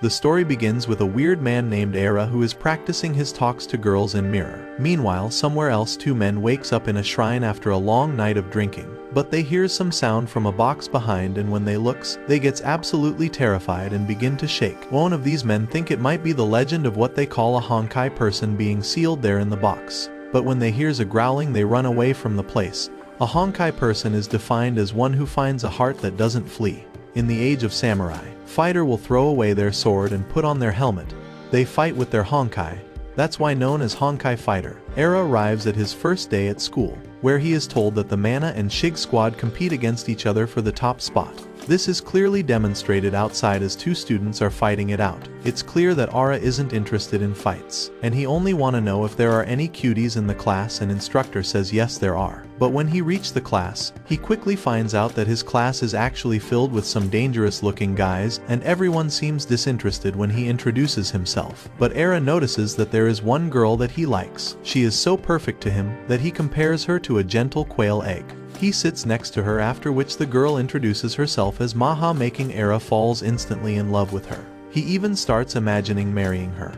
The story begins with a weird man named Era who is practicing his talks to girls in mirror. Meanwhile, somewhere else two men wakes up in a shrine after a long night of drinking. But they hear some sound from a box behind, and when they looks, they gets absolutely terrified and begin to shake. One of these men think it might be the legend of what they call a Hankai person being sealed there in the box. But when they hears a growling, they run away from the place. A Hankai person is defined as one who finds a heart that doesn't flee. In the age of samurai, fighter will throw away their sword and put on their helmet. They fight with their Hankai. That's why known as Hankai fighter. Era arrives at his first day at school, where he is told that the Mana and Shig squad compete against each other for the top spot. This is clearly demonstrated outside as two students are fighting it out. It's clear that Ara isn't interested in fights, and he only want to know if there are any cuties in the class, and instructor says yes there are. But when he reached the class, he quickly finds out that his class is actually filled with some dangerous looking guys, and everyone seems disinterested when he introduces himself. But Era notices that there is one girl that he likes. She is so perfect to him that he compares her to a gentle quail egg. He sits next to her, after which the girl introduces herself as Maha, making Era falls instantly in love with her. He even starts imagining marrying her.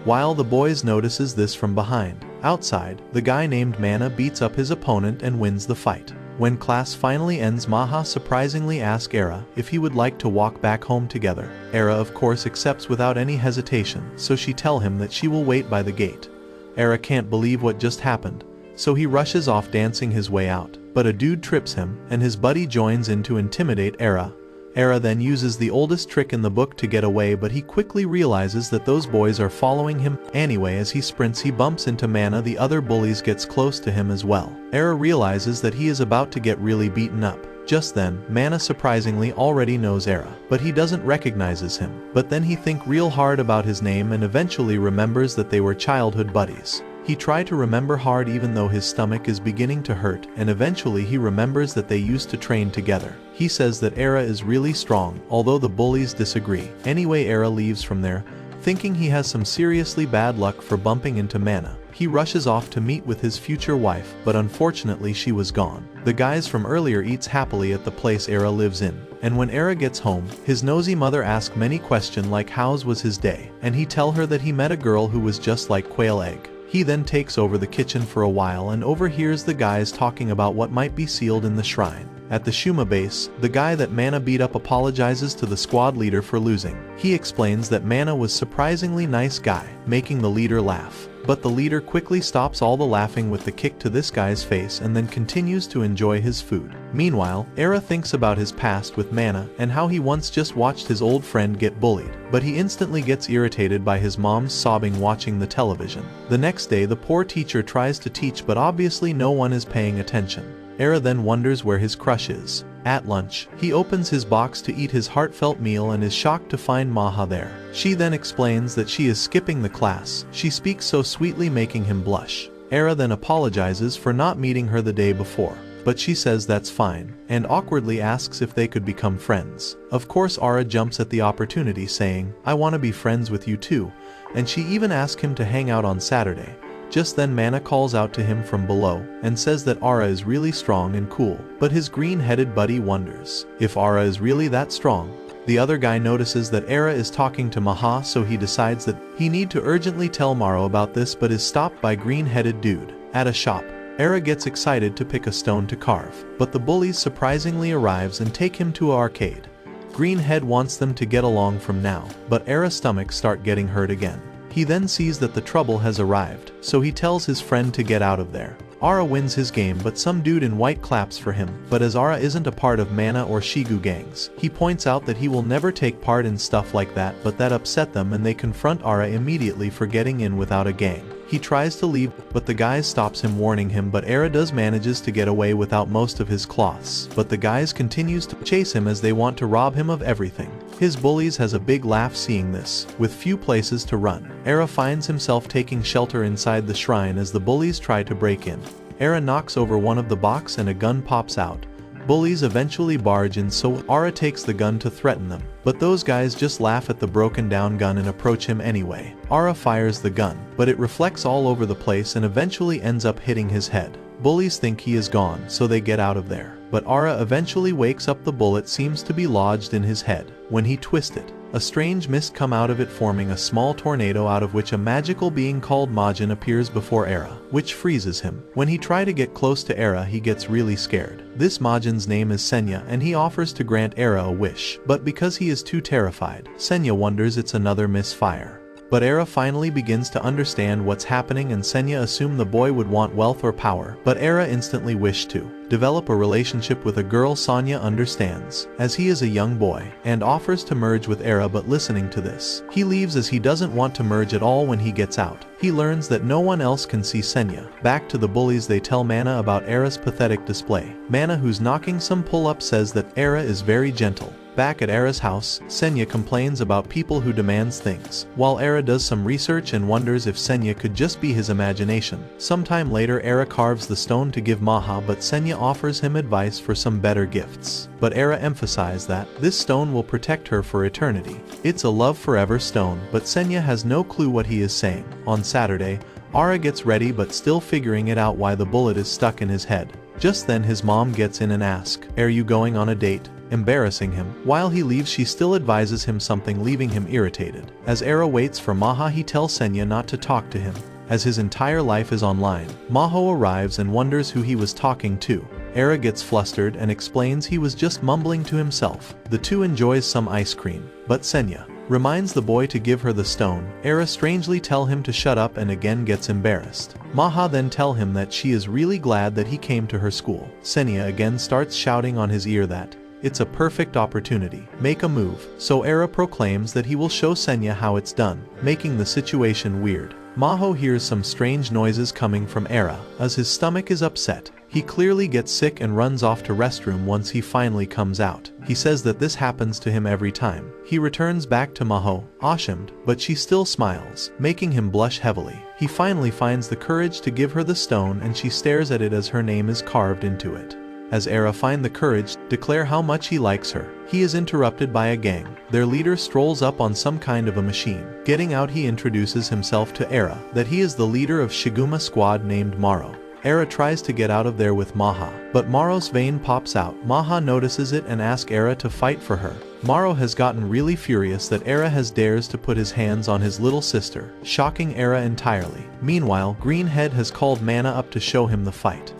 While the boys notices this from behind. Outside, the guy named Mana beats up his opponent and wins the fight. When class finally ends, Maha surprisingly asks Era if he would like to walk back home together. Era of course accepts without any hesitation, so she tells him that she will wait by the gate. Era can't believe what just happened, so he rushes off dancing his way out. But a dude trips him, and his buddy joins in to intimidate Era. Era then uses the oldest trick in the book to get away, but he quickly realizes that those boys are following him. Anyway, as he sprints, he bumps into Mana. The other bullies gets close to him as well. Era realizes that he is about to get really beaten up. Just then, Mana surprisingly already knows Era, but he doesn't recognizes him. But then he think real hard about his name and eventually remembers that they were childhood buddies. He tried to remember hard even though his stomach is beginning to hurt, and eventually he remembers that they used to train together. He says that Era is really strong, although the bullies disagree. Anyway, Era leaves from there, thinking he has some seriously bad luck for bumping into Mana. He rushes off to meet with his future wife, but unfortunately she was gone. The guys from earlier eats happily at the place Era lives in. And when Era gets home, his nosy mother asks many questions like how's was his day, and he tell her that he met a girl who was just like quail egg. He then takes over the kitchen for a while and overhears the guys talking about what might be sealed in the shrine. At the Shiguma base, the guy that Mana beat up apologizes to the squad leader for losing. He explains that Mana was surprisingly nice guy, making the leader laugh. But the leader quickly stops all the laughing with the kick to this guy's face and then continues to enjoy his food. Meanwhile, Era thinks about his past with Mana and how he once just watched his old friend get bullied. But he instantly gets irritated by his mom's sobbing watching the television. The next day, the poor teacher tries to teach, but obviously no one is paying attention. Era then wonders where his crush is. At lunch, he opens his box to eat his heartfelt meal and is shocked to find Maha there. She then explains that she is skipping the class. She speaks so sweetly, making him blush. Era then apologizes for not meeting her the day before, but she says that's fine, and awkwardly asks if they could become friends. Of course, Ara jumps at the opportunity, saying, "I want to be friends with you too," and she even asks him to hang out on Saturday. Just then Mana calls out to him from below and says that Ara is really strong and cool, but his green-headed buddy wonders if Ara is really that strong. The other guy notices that Era is talking to Maha, so he decides that he need to urgently tell Maro about this, but is stopped by green-headed dude. At a shop, Era gets excited to pick a stone to carve, but the bullies surprisingly arrives and take him to an arcade. Greenhead wants them to get along from now, but Era's stomach start getting hurt again. He then sees that the trouble has arrived, so he tells his friend to get out of there. Ara wins his game, but some dude in white claps for him. But as Ara isn't a part of Mana or Shigu gangs, he points out that he will never take part in stuff like that, but that upset them and they confront Ara immediately for getting in without a gang. He tries to leave, but the guys stops him, warning him, but Era does manages to get away without most of his cloths. But the guys continues to chase him as they want to rob him of everything. His bullies has a big laugh seeing this. With few places to run, Era finds himself taking shelter inside the shrine as the bullies try to break in. Era knocks over one of the box and a gun pops out. Bullies eventually barge in, so Ara takes the gun to threaten them. But those guys just laugh at the broken down gun and approach him anyway. Ara fires the gun, but it reflects all over the place and eventually ends up hitting his head. Bullies think he is gone, so they get out of there. But Ara eventually wakes up. The bullet seems to be lodged in his head. When he twists it, A strange mist come out of it, forming a small tornado out of which a magical being called Majin appears before Era, which freezes him. When he tries to get close to Era, he gets really scared. This Majin's name is Senya, and he offers to grant Era a wish, but because he is too terrified, Senya wonders it's another misfire. But Era finally begins to understand what's happening, and Senya assumed the boy would want wealth or power, but Era instantly wished to develop a relationship with a girl. Sanya understands, as he is a young boy, and offers to merge with Era, but listening to this, he leaves as he doesn't want to merge at all. When he gets out, he learns that no one else can see Senya. Back to the bullies, they tell Mana about Era's pathetic display. Mana, who's knocking some pull-ups, says that Era is very gentle. Back at Era's house, Senya complains about people who demands things, while Era does some research and wonders if Senya could just be his imagination. Sometime later, Era carves the stone to give Maha, but Senya offers him advice for some better gifts. But Era emphasizes that this stone will protect her for eternity. It's a love forever stone, but Senya has no clue what he is saying. On Saturday, Ara gets ready, but still figuring it out why the bullet is stuck in his head. Just then his mom gets in and asks, "Are you going on a date?" embarrassing him. While he leaves, she still advises him something, leaving him irritated. As Era waits for Maha, he tells Senya not to talk to him, as his entire life is online. Maho arrives and wonders who he was talking to. Era gets flustered and explains he was just mumbling to himself. The two enjoys some ice cream, but Senya reminds the boy to give her the stone. Era strangely tell him to shut up and again gets embarrassed. Maha then tell him that she is really glad that he came to her school. Senya again starts shouting on his ear that it's a perfect opportunity. Make a move. So Era proclaims that he will show Senya how it's done, making the situation weird. Maho hears some strange noises coming from Era, as his stomach is upset. He clearly gets sick and runs off to restroom. Once he finally comes out, he says that this happens to him every time. He returns back to Maho, ashamed, but she still smiles, making him blush heavily. He finally finds the courage to give her the stone, and she stares at it as her name is carved into it. As Era finds the courage to declare how much he likes her, he is interrupted by a gang. Their leader strolls up on some kind of a machine. Getting out, he introduces himself to Era, that he is the leader of Shiguma squad named Maro. Era tries to get out of there with Maha, but Maro's vein pops out. Maha notices it and asks Era to fight for her. Maro has gotten really furious that Era has dares to put his hands on his little sister, shocking Era entirely. Meanwhile, Greenhead has called Mana up to show him the fight.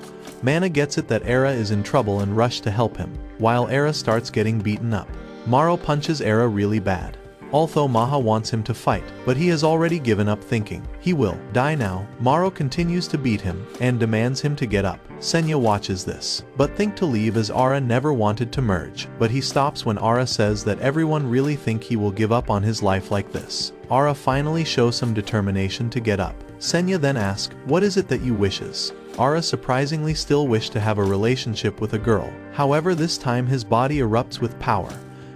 Mana gets it that Era is in trouble and rushes to help him, while Era starts getting beaten up. Maro punches Era really bad. Although Maha wants him to fight, but he has already given up, thinking he will die now. Maro continues to beat him and demands him to get up. Senya watches this, but thinks to leave as Ara never wanted to merge, but he stops when Ara says that everyone really think he will give up on his life like this. Ara finally shows some determination to get up. Senya then asks, "What is it that you wishes?" Ara surprisingly still wished to have a relationship with a girl. However, this time his body erupts with power,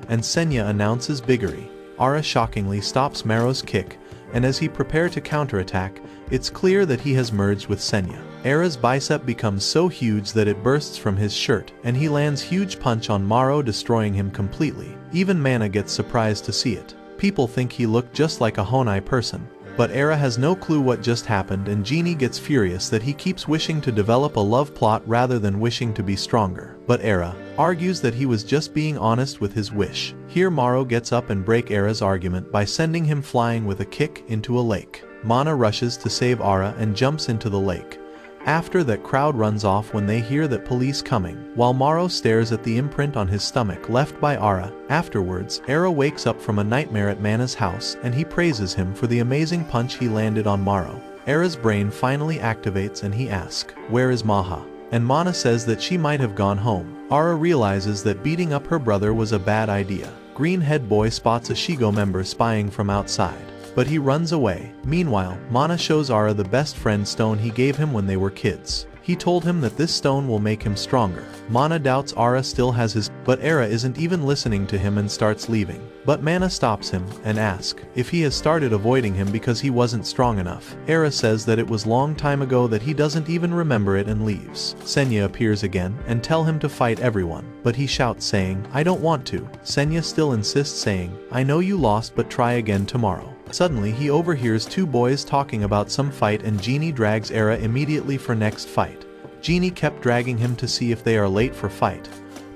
and Senya announces biggery. Ara shockingly stops Maro's kick, and as he prepares to counterattack, it's clear that he has merged with Senya. Ara's bicep becomes so huge that it bursts from his shirt, and he lands huge punch on Maro, destroying him completely. Even Mana gets surprised to see it. People think he looked just like a Honai person. But Era has no clue what just happened, and Genie gets furious that he keeps wishing to develop a love plot rather than wishing to be stronger. But Era argues that he was just being honest with his wish. Here Maro gets up and breaks Era's argument by sending him flying with a kick into a lake. Mana rushes to save Ara and jumps into the lake. After that, crowd runs off when they hear that police coming, while Maro stares at the imprint on his stomach left by Ara. Afterwards, Era wakes up from a nightmare at Mana's house, and he praises him for the amazing punch he landed on Maro. Era's brain finally activates and he asks, "Where is Maha?" And Mana says that she might have gone home. Ara realizes that beating up her brother was a bad idea. Greenhead Boy spots a Shigo member spying from outside, but he runs away. Meanwhile, Mana shows Ara the best friend stone he gave him when they were kids. He told him that this stone will make him stronger. Mana doubts Ara still has his, but Era isn't even listening to him and starts leaving. But Mana stops him and asks if he has started avoiding him because he wasn't strong enough. Era says that it was long time ago, that he doesn't even remember it, and leaves. Senya appears again and tell him to fight everyone, but he shouts saying, "I don't want to." Senya still insists, saying, "I know you lost, but try again tomorrow." Suddenly he overhears two boys talking about some fight, and Genie drags Era immediately for next fight. Genie kept dragging him to see if they are late for fight,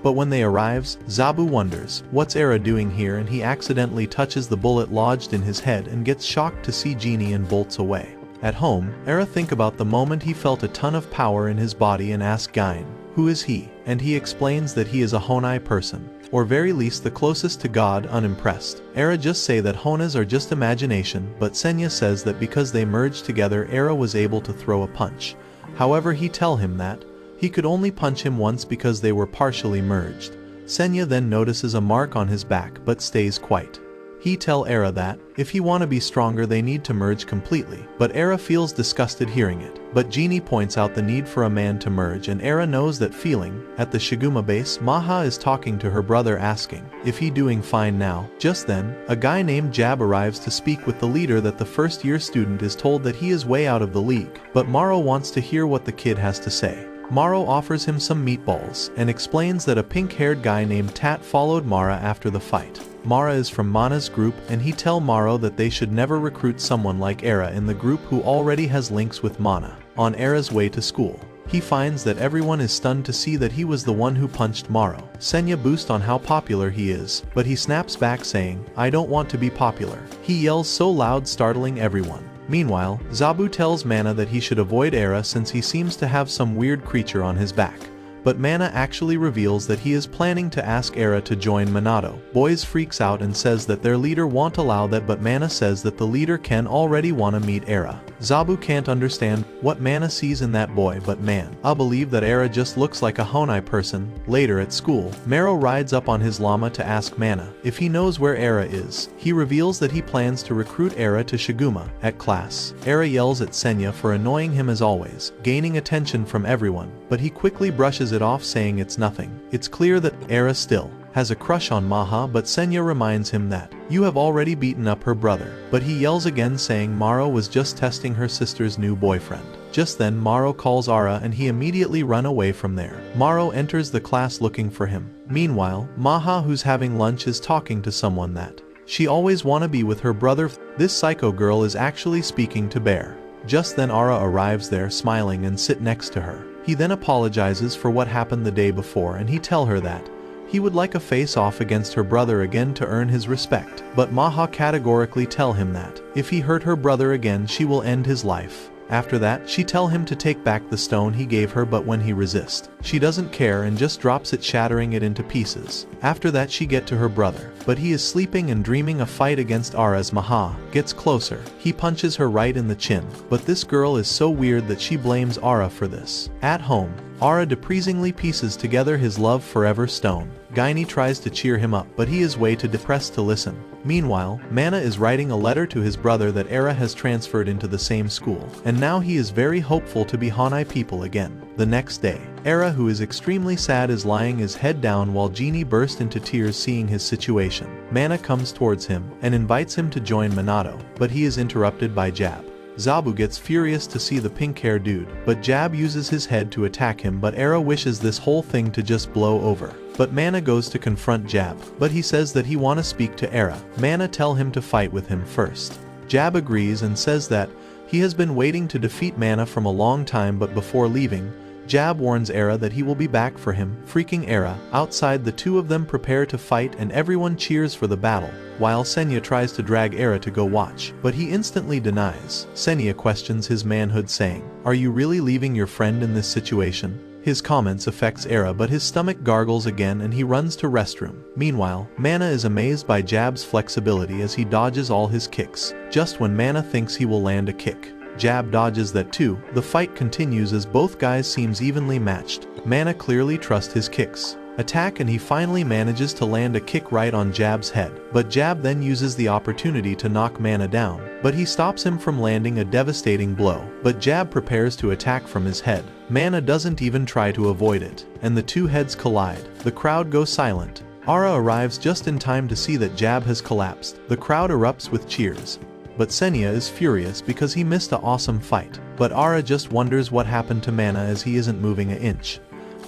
But when they arrives, Zabu wonders, what's Era doing here, and he accidentally touches the bullet lodged in his head and gets shocked to see Genie and bolts away. At home, Era think about the moment he felt a ton of power in his body and ask Gain, who is he? And he explains that he is a Honai person, or very least the closest to God. Unimpressed, Era just say that Honas are just imagination, but Senya says that because they merged together Era was able to throw a punch. However, he tell him that he could only punch him once because they were partially merged. Senya then notices a mark on his back but stays quiet. He tell Era that if he wanna be stronger they need to merge completely, but Era feels disgusted hearing it. But Genie points out the need for a man to merge, and Era knows that feeling. At the Shiguma base, Maha is talking to her brother asking if he doing fine now. Just then, a guy named Jab arrives to speak with the leader. That the first year student is told that he is way out of the league, but Maro wants to hear what the kid has to say. Maro offers him some meatballs and explains that a pink-haired guy named Tat followed Mara after the fight. Mara is from Mana's group, and he tell Maro that they should never recruit someone like Era in the group who already has links with Mana. On Era's way to school, he finds that everyone is stunned to see that he was the one who punched Maro. Senya boosts on how popular he is, but he snaps back saying, I don't want to be popular. He yells so loud startling everyone. Meanwhile, Zabu tells Mana that he should avoid Era since he seems to have some weird creature on his back. But Mana actually reveals that he is planning to ask Era to join Minato. Boys freaks out and says that their leader won't allow that, but Mana says that the leader can already wanna meet Era. Zabu can't understand what Mana sees in that boy, but I believe that Era just looks like a Honai person. Later at school, Maro rides up on his llama to ask Mana if he knows where Era is. He reveals that he plans to recruit Era to Shiguma. At class, Era yells at Senya for annoying him as always, gaining attention from everyone, but he quickly brushes it off saying it's nothing. It's clear that Era still has a crush on Maha, but Senya reminds him that you have already beaten up her brother. But he yells again saying Maro was just testing her sister's new boyfriend. Just then Maro calls Ara and he immediately run away from there. Maro enters the class looking for him. Meanwhile, Maha, who's having lunch, is talking to someone that she always wanna be with her brother. This psycho girl is actually speaking to Bear. Just then Ara arrives there smiling and sit next to her. He then apologizes for what happened the day before, and he tell her that he would like a face-off against her brother again to earn his respect. But Maha categorically tell him that if he hurt her brother again she will end his life. After that, she tell him to take back the stone he gave her, but when he resists, she doesn't care and just drops it, shattering it into pieces. After that she get to her brother, but he is sleeping and dreaming a fight against Ara. As Maha gets closer, he punches her right in the chin, but this girl is so weird that she blames Ara for this. At home, Ara depressingly pieces together his love forever stone. Gaini tries to cheer him up, but he is way too depressed to listen. Meanwhile, Mana is writing a letter to his brother that Era has transferred into the same school, and now he is very hopeful to be Hanai people again. The next day, Era, who is extremely sad, is lying his head down while Genie burst into tears seeing his situation. Mana comes towards him and invites him to join Minato, but he is interrupted by Jab. Zabu gets furious to see the pink-haired dude, but Jab uses his head to attack him, but Era wishes this whole thing to just blow over. But Mana goes to confront Jab, but he says that he wanna speak to Era. Mana tell him to fight with him first. Jab agrees and says that he has been waiting to defeat Mana from a long time, but before leaving, Jab warns Era that he will be back for him. Freaking Era, outside the two of them prepare to fight and everyone cheers for the battle, while Senya tries to drag Era to go watch, but he instantly denies. Senya questions his manhood saying, "Are you really leaving your friend in this situation?" His comments affects Era, but his stomach gargles again and he runs to restroom. Meanwhile, Mana is amazed by Jab's flexibility as he dodges all his kicks. Just when Mana thinks he will land a kick, Jab dodges that too. The fight continues as both guys seems evenly matched. Mana clearly trusts his kicks attack and he finally manages to land a kick right on Jab's head, but Jab then uses the opportunity to knock Mana down, but he stops him from landing a devastating blow. But Jab prepares to attack from his head. Mana doesn't even try to avoid it, and the two heads collide. The crowd goes silent. Ara arrives just in time to see that Jab has collapsed. The crowd erupts with cheers, but Senya is furious because he missed an awesome fight. But Ara just wonders what happened to Mana as he isn't moving an inch.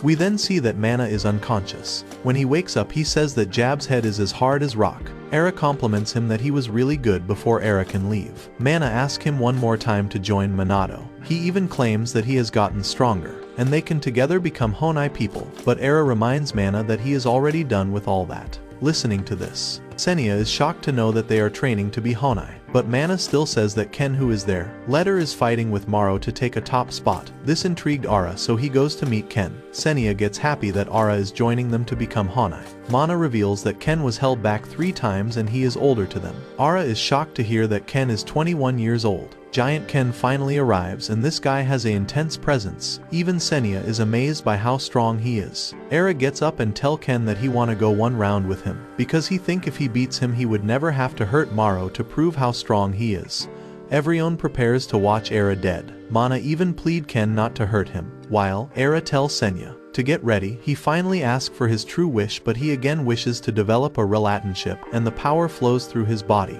We then see that Mana is unconscious. When he wakes up he says that Jab's head is as hard as rock. Era compliments him that he was really good before Era can leave. Mana asks him one more time to join Minato. He even claims that he has gotten stronger, and they can together become Honai people, but Era reminds Mana that he is already done with all that. Listening to this, Senya is shocked to know that they are training to be Honai, but Mana still says that Ken, who is there, Letter is fighting with Maro to take a top spot. This intrigued Ara, so he goes to meet Ken. Senya gets happy that Ara is joining them to become Honai. Mana reveals that Ken was held back 3 times and he is older to them. Ara is shocked to hear that Ken is 21 years old. Giant Ken finally arrives, and this guy has an intense presence. Even Senya is amazed by how strong he is. Era gets up and tell Ken that he wanna go 1 round with him, because he think if he beats him he would never have to hurt Maro to prove how strong he is. Everyone prepares to watch Era dead. Mana even plead Ken not to hurt him, while Era tells Senya to get ready. He finally asks for his true wish, but he again wishes to develop a relationship, and the power flows through his body.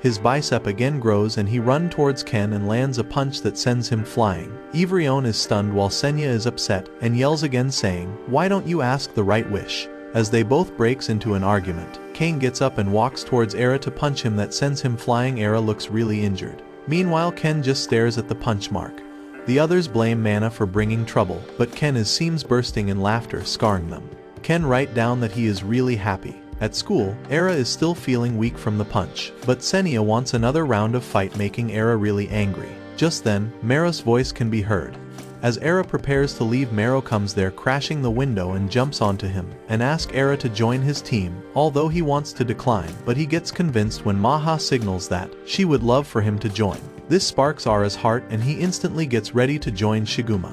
His bicep again grows and he runs towards Ken and lands a punch that sends him flying. Ivrion is stunned while Senya is upset and yells again saying, "Why don't you ask the right wish?" As they both breaks into an argument, Kane gets up and walks towards Era to punch him that sends him flying. Era looks really injured. Meanwhile, Ken just stares at the punch mark. The others blame Mana for bringing trouble, but Ken seems bursting in laughter, scarring them. Ken writes down that he is really happy. At school, Era is still feeling weak from the punch, but Senya wants another round of fight, making Era really angry. Just then, Maro's voice can be heard. As Era prepares to leave, Maro comes there, crashing the window and jumps onto him, and asks Era to join his team, although he wants to decline, but he gets convinced when Maha signals that she would love for him to join. This sparks Ara's heart and he instantly gets ready to join Shiguma.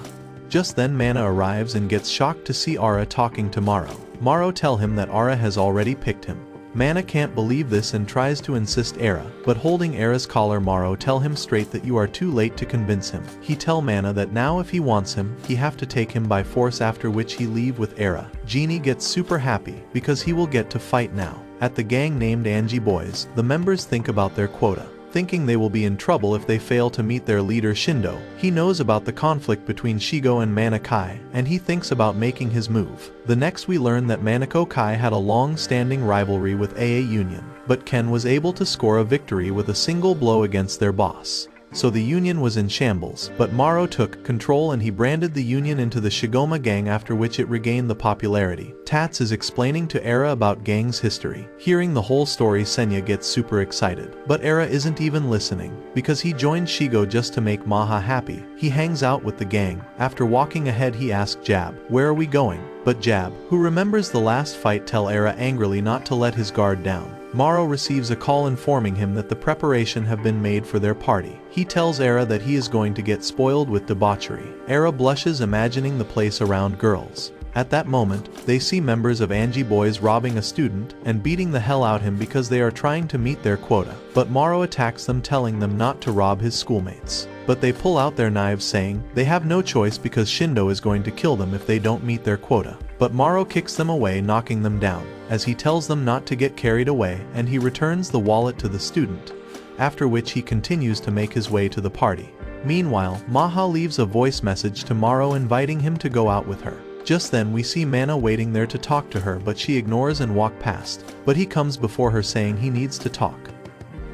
Just then Mana arrives and gets shocked to see Ara talking to Maro. Maro tells him that Ara has already picked him. Mana can't believe this and tries to insist Era, but holding Era's collar, Maro tell him straight that you are too late to convince him. He tell Mana that now if he wants him, he have to take him by force, after which he leave with Era. Genie gets super happy because he will get to fight now. At the gang named Angie Boys, the members think about their quota, thinking they will be in trouble if they fail to meet their leader Shindo. He knows about the conflict between Shigo and Manakai, and he thinks about making his move. The next we learn that Manako Kai had a long-standing rivalry with AA Union, but Ken was able to score a victory with a single blow against their boss. So the Union was in shambles, but Maro took control and he branded the Union into the Shigoma gang, after which it regained the popularity. Tats is explaining to Era about gang's history. Hearing the whole story, Senya gets super excited, but Era isn't even listening, because he joined Shigo just to make Maha happy. He hangs out with the gang. After walking ahead, he asks Jab, "Where are we going?" But Jab, who remembers the last fight, tell Era angrily not to let his guard down. Maro receives a call informing him that the preparation have been made for their party. He tells Era that he is going to get spoiled with debauchery. Era blushes, imagining the place around girls. At that moment, they see members of Angie Boys robbing a student and beating the hell out of him because they are trying to meet their quota. But Maro attacks them, telling them not to rob his schoolmates. But they pull out their knives, saying they have no choice because Shindo is going to kill them if they don't meet their quota. But Maro kicks them away, knocking them down, as he tells them not to get carried away, and he returns the wallet to the student, after which he continues to make his way to the party. Meanwhile, Maha leaves a voice message to Maro inviting him to go out with her. Just then we see Mana waiting there to talk to her, but she ignores and walks past. But he comes before her, saying he needs to talk.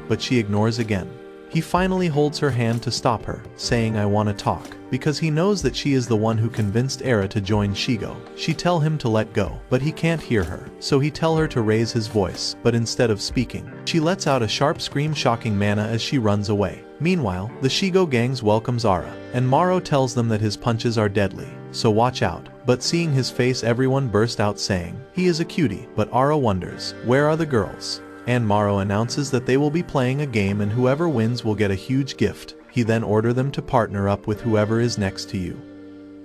But she ignores again. He finally holds her hand to stop her, saying, "I want to talk," because he knows that she is the one who convinced Era to join Shigo. She tell him to let go, but he can't hear her, so he tell her to raise his voice, but instead of speaking, she lets out a sharp scream, shocking Mana as she runs away. Meanwhile, the Shigo gangs welcomes Ara, and Maro tells them that his punches are deadly, so watch out. But seeing his face, everyone burst out saying he is a cutie, but Ara wonders, where are the girls? And Maro announces that they will be playing a game and whoever wins will get a huge gift. He then orders them to partner up with whoever is next to you.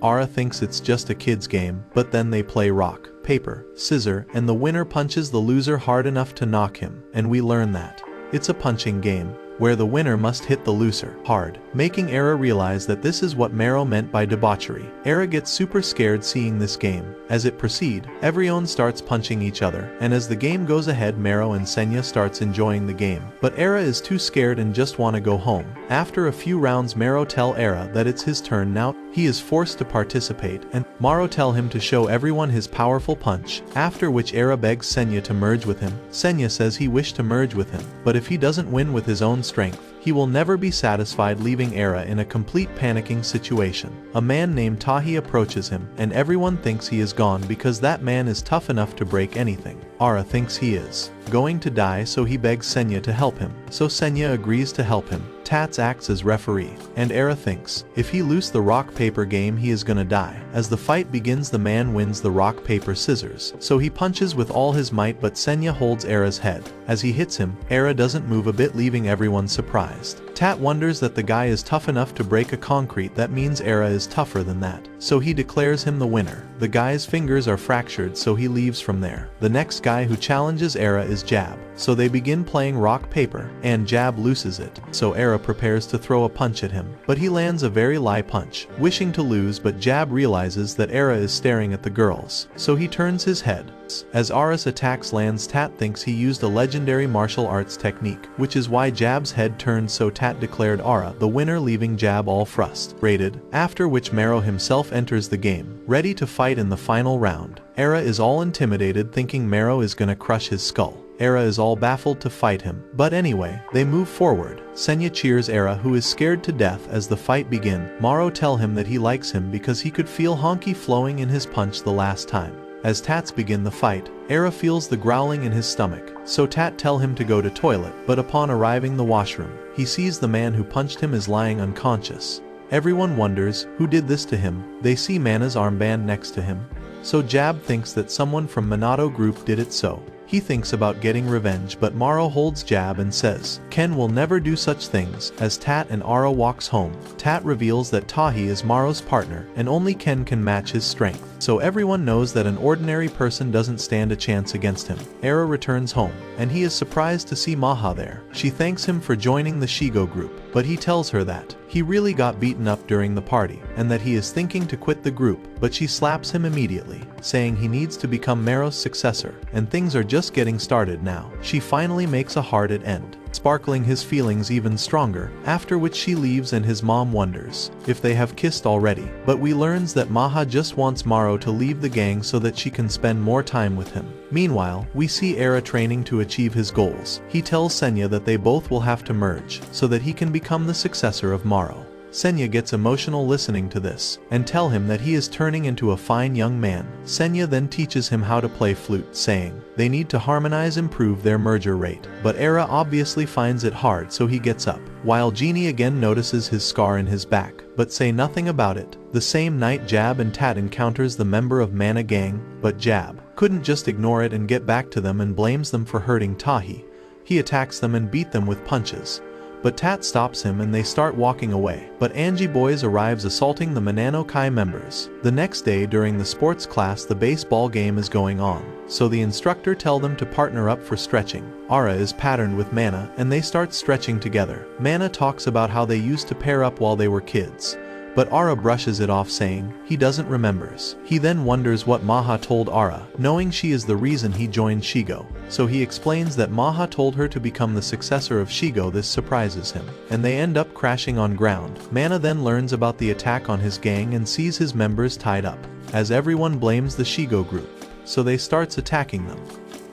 Ara thinks it's just a kid's game, but then they play rock, paper, scissors, and the winner punches the loser hard enough to knock him, and we learn that it's a punching game, where the winner must hit the loser hard, making Era realize that this is what Maro meant by debauchery. Era gets super scared seeing this game. As it proceeds, everyone starts punching each other, and as the game goes ahead, Maro and Senya starts enjoying the game. But Era is too scared and just want to go home. After a few rounds, Maro tell Era that it's his turn now. He is forced to participate, and Maro tell him to show everyone his powerful punch, after which Era begs Senya to merge with him. Senya says he wished to merge with him, but if he doesn't win with his own strength. He will never be satisfied, leaving Era in a complete panicking situation. A man named Tahi approaches him, and everyone thinks he is gone because that man is tough enough to break anything. Ara thinks he is going to die, so he begs Senya to help him. So Senya agrees to help him. Tats acts as referee, and Era thinks if he loses the rock-paper game he is gonna die. As the fight begins, the man wins the rock-paper-scissors, so he punches with all his might, but Senya holds Era's head. As he hits him, Era doesn't move a bit, leaving everyone surprised. Tat wonders that the guy is tough enough to break a concrete. That means Era is tougher than that, so he declares him the winner. The guy's fingers are fractured, so he leaves from there. The next guy who challenges Era is Jab, so they begin playing rock-paper, and Jab loses it, so Era prepares to throw a punch at him, but he lands a very light punch, wishing to lose, but Jab realizes that Era is staring at the girls, so he turns his head. As Ara's attacks lands, Tat thinks he used a legendary martial arts technique, which is why Jab's head turned, so Tat declared Ara the winner, leaving Jab all frustrated, after which Maro himself enters the game, ready to fight in the final round. Era is all intimidated, thinking Maro is gonna crush his skull. Era is all baffled to fight him, but anyway, they move forward. Senya cheers Era, who is scared to death as the fight begins. Maro tell him that he likes him because he could feel Hankai flowing in his punch the last time. As Tats begin the fight, Era feels the growling in his stomach, so Tat tell him to go to toilet, but upon arriving the washroom, he sees the man who punched him is lying unconscious. Everyone wonders who did this to him. They see Mana's armband next to him, so Jab thinks that someone from Minato group did it, so he thinks about getting revenge, but Maro holds Jab and says Ken will never do such things. As Tat and Ara walks home, Tat reveals that Tahi is Maro's partner and only Ken can match his strength, so everyone knows that an ordinary person doesn't stand a chance against him. Era returns home, and he is surprised to see Maha there. She thanks him for joining the Shigo group, but he tells her that he really got beaten up during the party, and that he is thinking to quit the group, but she slaps him immediately, saying he needs to become Maro's successor, and things are just getting started now. She finally makes a hearted end, sparkling his feelings even stronger, after which she leaves and his mom wonders if they have kissed already, but we learns that Maha just wants Maro to leave the gang so that she can spend more time with him. Meanwhile, we see Era training to achieve his goals. He tells Senya that they both will have to merge, so that he can become the successor of Maro. Senya gets emotional listening to this, and tell him that he is turning into a fine young man. Senya then teaches him how to play flute, saying they need to harmonize, improve their merger rate, but Era obviously finds it hard, so he gets up, while Genie again notices his scar in his back, but say nothing about it. The same night, Jab and Tat encounters the member of Mana gang, but Jab couldn't just ignore it and get back to them and blames them for hurting Tahi. He attacks them and beat them with punches, but Tat stops him and they start walking away. But Angie Boys arrives, assaulting the Manano Kai members. The next day during the sports class, the baseball game is going on, so the instructor tell them to partner up for stretching. Ara is patterned with Mana and they start stretching together. Mana talks about how they used to pair up while they were kids, but Ara brushes it off, saying he doesn't remembers. He then wonders what Maha told Ara, knowing she is the reason he joined Shigo, so he explains that Maha told her to become the successor of Shigo. This surprises him, and they end up crashing on ground. Mana then learns about the attack on his gang and sees his members tied up, as everyone blames the Shigo group, so they starts attacking them.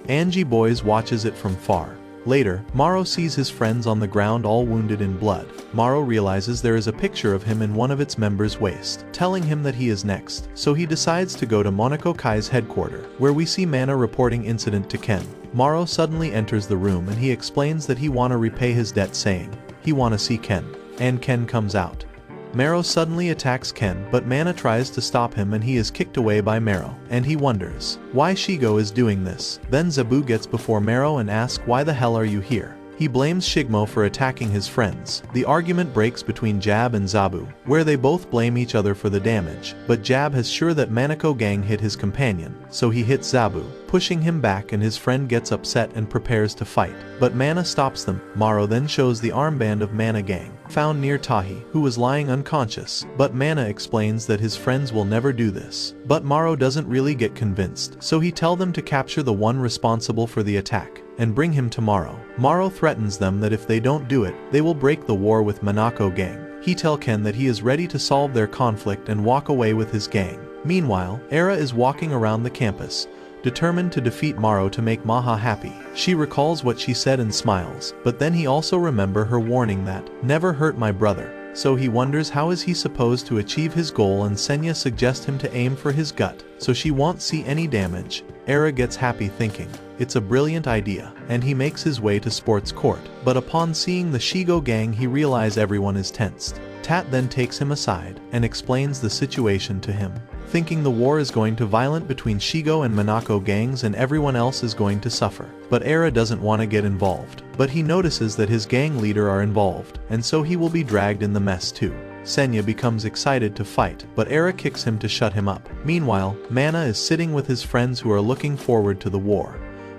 Angie Boys watches it from far. Later, Maro sees his friends on the ground all wounded in blood. Maro realizes there is a picture of him in one of its members' waist, telling him that he is next, so he decides to go to Monoko Kai's headquarters, where we see Mana reporting incident to Ken. Maro suddenly enters the room and he explains that he wanna repay his debt, saying he wanna see Ken, and Ken comes out. Maro suddenly attacks Ken, but Mana tries to stop him and he is kicked away by Maro, and he wonders why Shigo is doing this. Then Zabu gets before Maro and asks, why the hell are you here? He blames Shiguma for attacking his friends. The argument breaks between Jab and Zabu, where they both blame each other for the damage, but Jab is sure that Manako gang hit his companion, so he hits Zabu, pushing him back, and his friend gets upset and prepares to fight, but Mana stops them. Maro then shows the armband of Mana gang, found near Tahi, who was lying unconscious, but Mana explains that his friends will never do this. But Maro doesn't really get convinced, so he tells them to capture the one responsible for the attack and bring him to Maro. Maro threatens them that if they don't do it, they will break the war with Manako gang. He tells Ken that he is ready to solve their conflict and walk away with his gang. Meanwhile, Era is walking around the campus, determined to defeat Maro to make Maha happy. She recalls what she said and smiles, but then he also remembers her warning that, "Never hurt my brother." So he wonders how is he supposed to achieve his goal, and Senya suggests him to aim for his gut, so she won't see any damage. Era gets happy thinking, it's a brilliant idea, and he makes his way to sports court. But upon seeing the Shigo gang he realizes everyone is tensed. Tat then takes him aside, and explains the situation to him, thinking the war is going to violent between Shigo and Minako gangs and everyone else is going to suffer. But Era doesn't want to get involved, but he notices that his gang leader are involved, and so he will be dragged in the mess too. Senya becomes excited to fight, but Era kicks him to shut him up. Meanwhile, Mana is sitting with his friends who are looking forward to the war.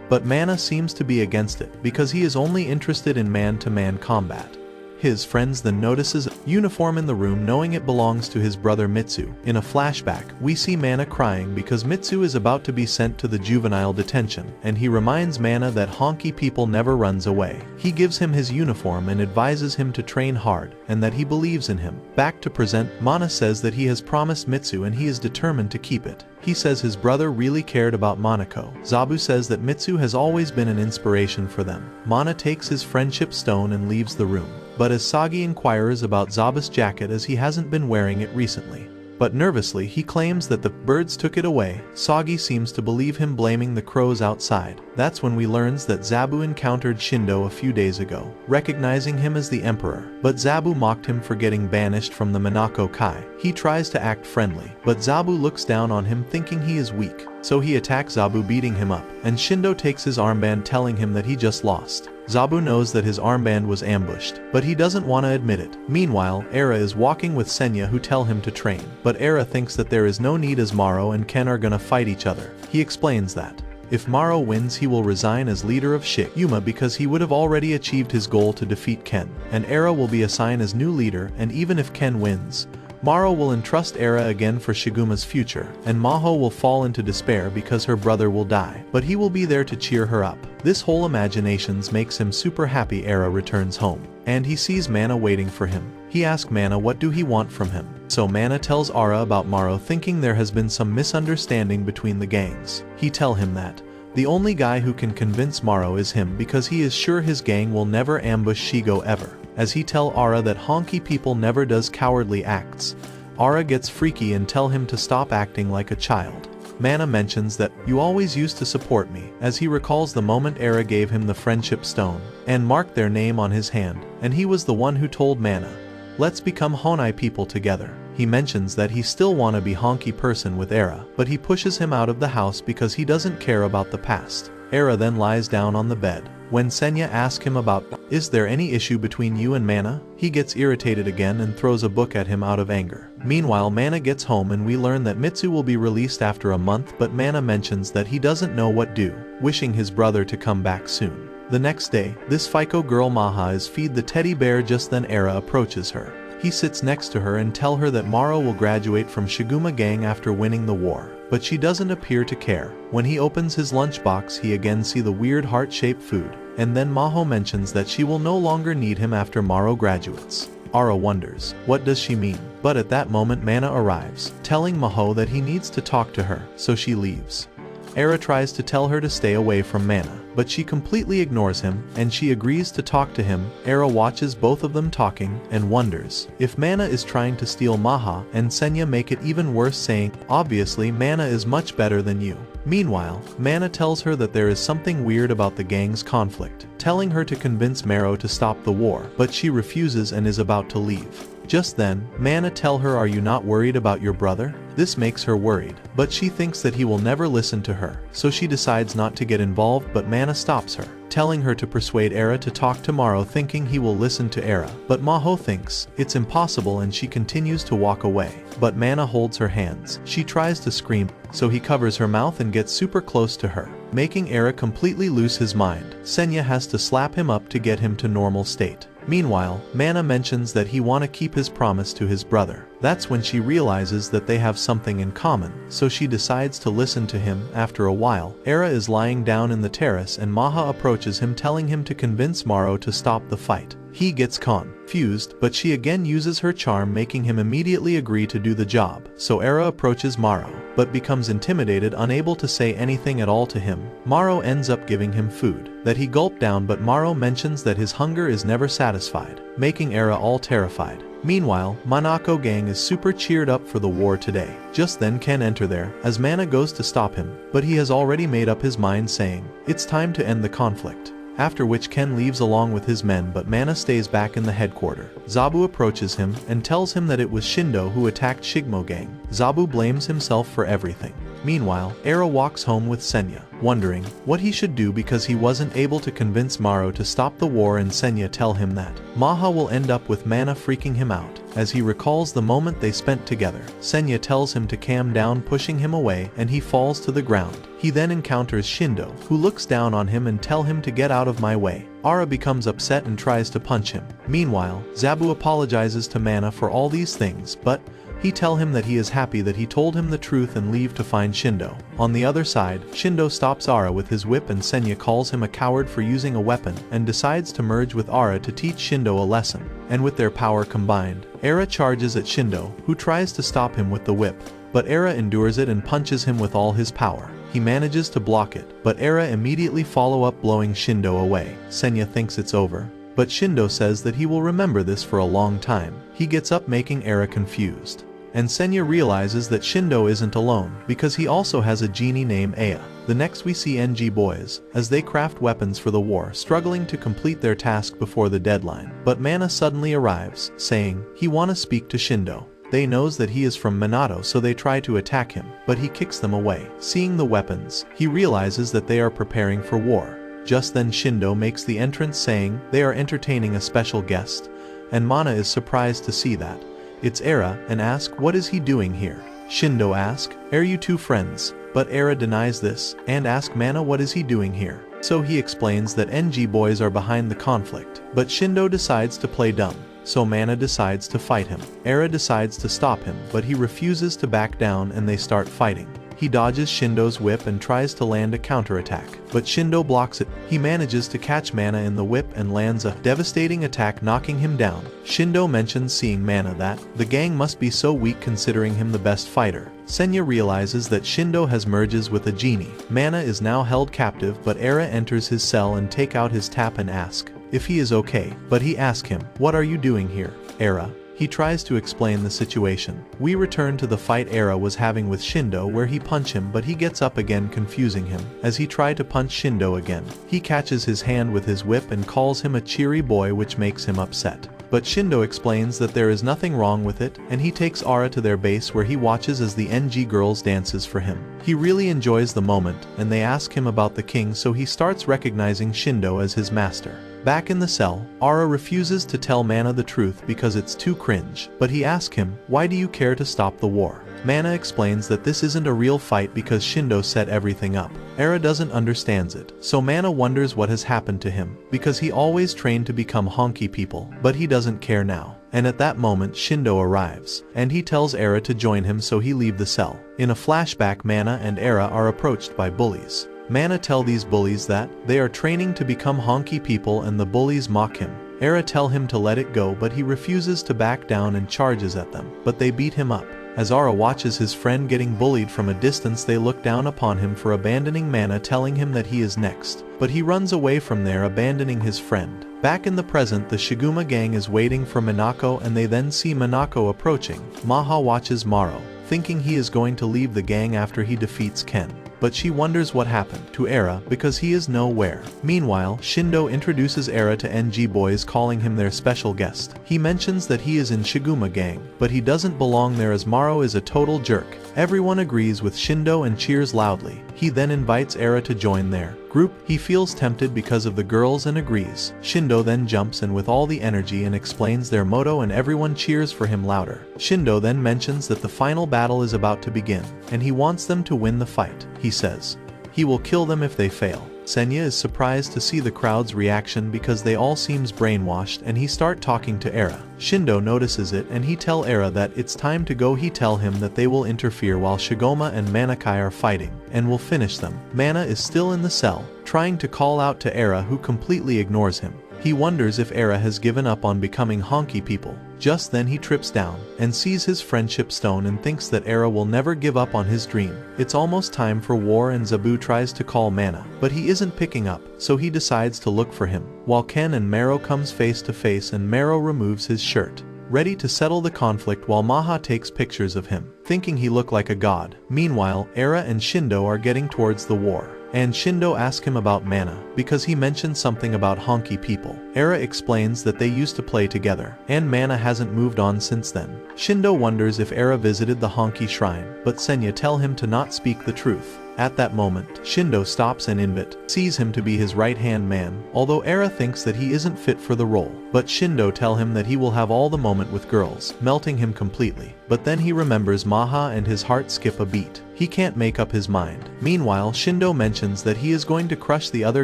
But Mana seems to be against it, because he is only interested in man-to-man combat. His friends then notices a uniform in the room, knowing it belongs to his brother Mitsu. In a flashback, we see Mana crying because Mitsu is about to be sent to the juvenile detention, and he reminds Mana that Hankai people never runs away. He gives him his uniform and advises him to train hard, and that he believes in him. Back to present, Mana says that he has promised Mitsu and he is determined to keep it. He says his brother really cared about Monako. Zabu says that Mitsu has always been an inspiration for them. Mana takes his friendship stone and leaves the room. But as Sagi inquires about Zabu's jacket as he hasn't been wearing it recently. But nervously he claims that the birds took it away. Sagi seems to believe him, blaming the crows outside. That's when we learns that Zabu encountered Shindo a few days ago, recognizing him as the emperor. But Zabu mocked him for getting banished from the Minako Kai. He tries to act friendly, but Zabu looks down on him thinking he is weak. So he attacks Zabu, beating him up, and Shindo takes his armband, telling him that he just lost. Zabu knows that his armband was ambushed, but he doesn't want to admit it. Meanwhile, Era is walking with Senya, who tell him to train. But Era thinks that there is no need as Maro and Ken are gonna fight each other. He explains that if Maro wins he will resign as leader of Shiguma because he would have already achieved his goal to defeat Ken, and Era will be assigned as new leader, and even if Ken wins, Maro will entrust Era again for Shiguma's future, and Maho will fall into despair because her brother will die, but he will be there to cheer her up. This whole imaginations makes him super happy. Era returns home, and he sees Mana waiting for him. He asks Mana what do he want from him. So Mana tells Ara about Maro, thinking there has been some misunderstanding between the gangs. He tells him that the only guy who can convince Maro is him because he is sure his gang will never ambush Shigo ever. As he tell Ara that Hankai people never does cowardly acts, Ara gets freaky and tell him to stop acting like a child. Mana mentions that, "You always used to support me," as he recalls the moment Era gave him the friendship stone, and marked their name on his hand, and he was the one who told Mana, "Let's become Honai people together." He mentions that he still wanna be Hankai person with Era, but he pushes him out of the house because he doesn't care about the past. Era then lies down on the bed. When Senya asks him about, "Is there any issue between you and Mana?" he gets irritated again and throws a book at him out of anger. Meanwhile, Mana gets home and we learn that Mitsu will be released after a month, but Mana mentions that he doesn't know what to do, wishing his brother to come back soon. The next day, this Fico girl Maha is feed the teddy bear. Just then Era approaches her. He sits next to her and tell her that Maro will graduate from Shiguma gang after winning the war, but she doesn't appear to care. When he opens his lunchbox he again see the weird heart-shaped food, and then Maho mentions that she will no longer need him after Maro graduates. Ara wonders, what does she mean? But at that moment Mana arrives, telling Maho that he needs to talk to her, so she leaves. Era tries to tell her to stay away from Mana, but she completely ignores him, and she agrees to talk to him. Era watches both of them talking, and wonders if Mana is trying to steal Maha, and Senya make it even worse, saying, "Obviously Mana is much better than you." Meanwhile, Mana tells her that there is something weird about the gang's conflict, telling her to convince Maro to stop the war, but she refuses and is about to leave. Just then, Mana tell her, "Are you not worried about your brother?" This makes her worried, but she thinks that he will never listen to her, so she decides not to get involved, but Mana stops her, telling her to persuade Era to talk to Maro, thinking he will listen to Era. But Maho thinks it's impossible and she continues to walk away. But Mana holds her hands. She tries to scream, so he covers her mouth and gets super close to her, making Era completely lose his mind. Senya has to slap him up to get him to normal state. Meanwhile, Mana mentions that he want to keep his promise to his brother. That's when she realizes that they have something in common, so she decides to listen to him. After a while, Era is lying down in the terrace and Maha approaches him, telling him to convince Maro to stop the fight. He gets confused, but she again uses her charm, making him immediately agree to do the job. So Era approaches Maro, but becomes intimidated, unable to say anything at all to him. Maro ends up giving him food that he gulped down, but Maro mentions that his hunger is never satisfied, making Era all terrified. Meanwhile, Manako gang is super cheered up for the war today. Just then Ken enter there, as Mana goes to stop him, but he has already made up his mind, saying, "It's time to end the conflict." After which Ken leaves along with his men, but Mana stays back in the headquarters. Zabu approaches him and tells him that it was Shindo who attacked Shiguma gang. Zabu blames himself for everything. Meanwhile, Era walks home with Senya, wondering what he should do because he wasn't able to convince Maro to stop the war, and Senya tell him that Maha will end up with Mana freaking him out, as he recalls the moment they spent together. Senya tells him to calm down, pushing him away, and he falls to the ground. He then encounters Shindo, who looks down on him and tell him to get out of my way. Ara becomes upset and tries to punch him. Meanwhile, Zabu apologizes to Mana for all these things, but he tell him that he is happy that he told him the truth and leave to find Shindo. On the other side, Shindo stops Ara with his whip, and Senya calls him a coward for using a weapon and decides to merge with Ara to teach Shindo a lesson. And with their power combined, Era charges at Shindo, who tries to stop him with the whip, but Era endures it and punches him with all his power. He manages to block it, but Era immediately follow up, blowing Shindo away. Senya thinks it's over, but Shindo says that he will remember this for a long time. He gets up, making Era confused. And Senya realizes that Shindo isn't alone, because he also has a genie named Aya. The next we see NG boys, as they craft weapons for the war, struggling to complete their task before the deadline. But Mana suddenly arrives, saying he wanna speak to Shindo. They knows that he is from Minato, so they try to attack him, but he kicks them away. Seeing the weapons, he realizes that they are preparing for war. Just then Shindo makes the entrance, saying they are entertaining a special guest, and Mana is surprised to see that it's Era and ask what is he doing here. Shindo ask, "Are you two friends?" But Era denies this and ask Mana what is he doing here. So he explains that NG boys are behind the conflict, but Shindo decides to play dumb. So Mana decides to fight him. Era decides to stop him, but he refuses to back down and they start fighting. He dodges Shindo's whip and tries to land a counterattack, but Shindo blocks it. He manages to catch Mana in the whip and lands a devastating attack, knocking him down. Shindo mentions seeing Mana that the gang must be so weak considering him the best fighter. Senya realizes that Shindo has merges with a genie. Mana is now held captive, but Era enters his cell and take out his tap and ask if he is okay, but he asks him, "What are you doing here, Era?" He tries to explain the situation. We return to the fight Era was having with Shindo, where he punch him, but he gets up again, confusing him. As he tried to punch Shindo again, he catches his hand with his whip and calls him a cheery boy, which makes him upset. But Shindo explains that there is nothing wrong with it, and he takes Ara to their base, where he watches as the NG girls dances for him. He really enjoys the moment, and they ask him about the king, so he starts recognizing Shindo as his master. Back in the cell, Ara refuses to tell Mana the truth because it's too cringe, but he asks him, "Why do you care to stop the war?" Mana explains that this isn't a real fight because Shindo set everything up. Era doesn't understand it, so Mana wonders what has happened to him, because he always trained to become honky people, but he doesn't care now. And at that moment Shindo arrives, and he tells Era to join him, so he leave the cell. In a flashback, Mana and Era are approached by bullies. Mana tell these bullies that they are training to become honky people, and the bullies mock him. Era tell him to let it go, but he refuses to back down and charges at them, but they beat him up. As Ara watches his friend getting bullied from a distance, they look down upon him for abandoning Mana, telling him that he is next. But he runs away from there, abandoning his friend. Back in the present, the Shiguma gang is waiting for Minako, and they then see Minako approaching. Maha watches Maro, thinking he is going to leave the gang after he defeats Ken. But she wonders what happened to Era because he is nowhere. Meanwhile, Shindo introduces Era to NG boys, calling him their special guest. He mentions that he is in Shiguma gang, but he doesn't belong there as Maro is a total jerk. Everyone agrees with Shindo and cheers loudly. He then invites Era to join their group. He feels tempted because of the girls and agrees. Shindo then jumps in with all the energy and explains their motto, and everyone cheers for him louder. Shindo then mentions that the final battle is about to begin, and he wants them to win the fight. He says he will kill them if they fail. Senya is surprised to see the crowd's reaction because they all seems brainwashed, and he start talking to Era. Shindo notices it and he tell Era that it's time to go. He tell him that they will interfere while Shigoma and Hankai are fighting, and will finish them. Mana is still in the cell, trying to call out to Era, who completely ignores him. He wonders if Era has given up on becoming Hankai people. Just then he trips down and sees his friendship stone and thinks that Era will never give up on his dream. It's almost time for war and Zabu tries to call Mana, but he isn't picking up, so he decides to look for him, while Ken and Maro comes face to face and Maro removes his shirt, ready to settle the conflict while Maha takes pictures of him, thinking he looked like a god. Meanwhile, Era and Shindo are getting towards the war, and Shindo asks him about Mana, because he mentioned something about Hankai people. Era explains that they used to play together, and Mana hasn't moved on since then. Shindo wonders if Era visited the Hankai shrine, but Senya tell him to not speak the truth. At that moment, Shindo stops and Inbit sees him to be his right-hand man, although Era thinks that he isn't fit for the role. But Shindo tell him that he will have all the moment with girls, melting him completely. But then he remembers Maha and his heart skip a beat. He can't make up his mind. Meanwhile, Shindo mentions that he is going to crush the other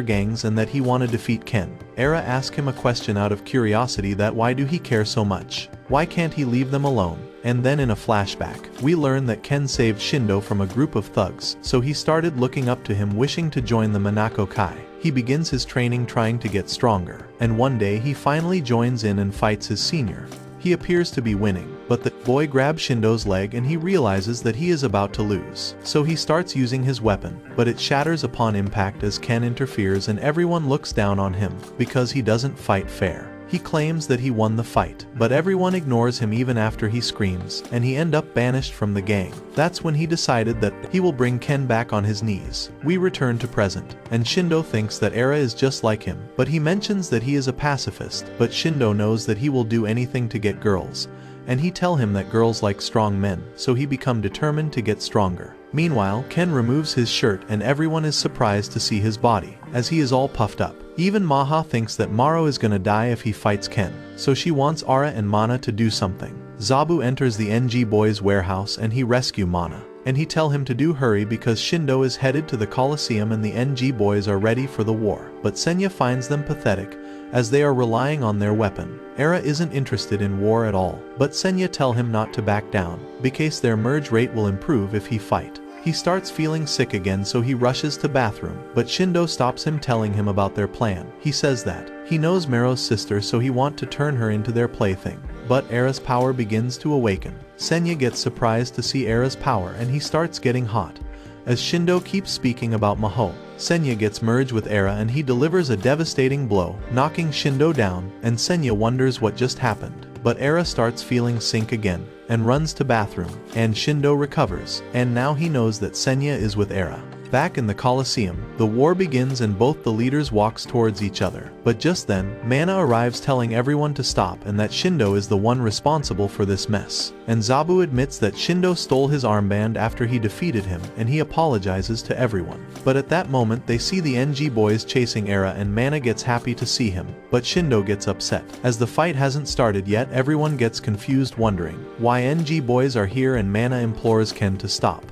gangs and that he want to defeat Ken. Era asks him a question out of curiosity, that why do he care so much? Why can't he leave them alone? And then in a flashback, we learn that Ken saved Shindo from a group of thugs, so he started looking up to him, wishing to join the Manako Kai. He begins his training trying to get stronger, and one day he finally joins in and fights his senior. He appears to be winning, but the boy grabs Shindo's leg and he realizes that he is about to lose. So he starts using his weapon, but it shatters upon impact as Ken interferes and everyone looks down on him because he doesn't fight fair. He claims that he won the fight, but everyone ignores him even after he screams, and he ends up banished from the gang. That's when he decided that he will bring Ken back on his knees. We return to present, and Shindo thinks that Era is just like him, but he mentions that he is a pacifist, but Shindo knows that he will do anything to get girls, and he tell him that girls like strong men, so he become determined to get stronger. Meanwhile, Ken removes his shirt and everyone is surprised to see his body, as he is all puffed up. Even Maha thinks that Maro is gonna die if he fights Ken, so she wants Ara and Mana to do something. Zabu enters the NG boys' warehouse and he rescue Mana, and he tell him to do hurry because Shindo is headed to the coliseum and the NG boys are ready for the war. But Senya finds them pathetic, as they are relying on their weapon. Era isn't interested in war at all, but Senya tell him not to back down, because their merge rate will improve if he fight. He starts feeling sick again, so he rushes to bathroom, but Shindo stops him, telling him about their plan. He says that he knows Maro's sister, so he want to turn her into their plaything. But Era's power begins to awaken. Senya gets surprised to see Era's power and he starts getting hot. As Shindo keeps speaking about Maho, Senya gets merged with Era and he delivers a devastating blow, knocking Shindo down, and Senya wonders what just happened. But Era starts feeling sick again, and runs to bathroom, and Shindo recovers, and now he knows that Senya is with Era. Back in the Coliseum, the war begins and both the leaders walks towards each other. But just then, Mana arrives telling everyone to stop and that Shindo is the one responsible for this mess. And Zabu admits that Shindo stole his armband after he defeated him and he apologizes to everyone. But at that moment they see the NG boys chasing Era and Mana gets happy to see him, but Shindo gets upset. As the fight hasn't started yet, everyone gets confused wondering why NG boys are here and Mana implores Ken to stop.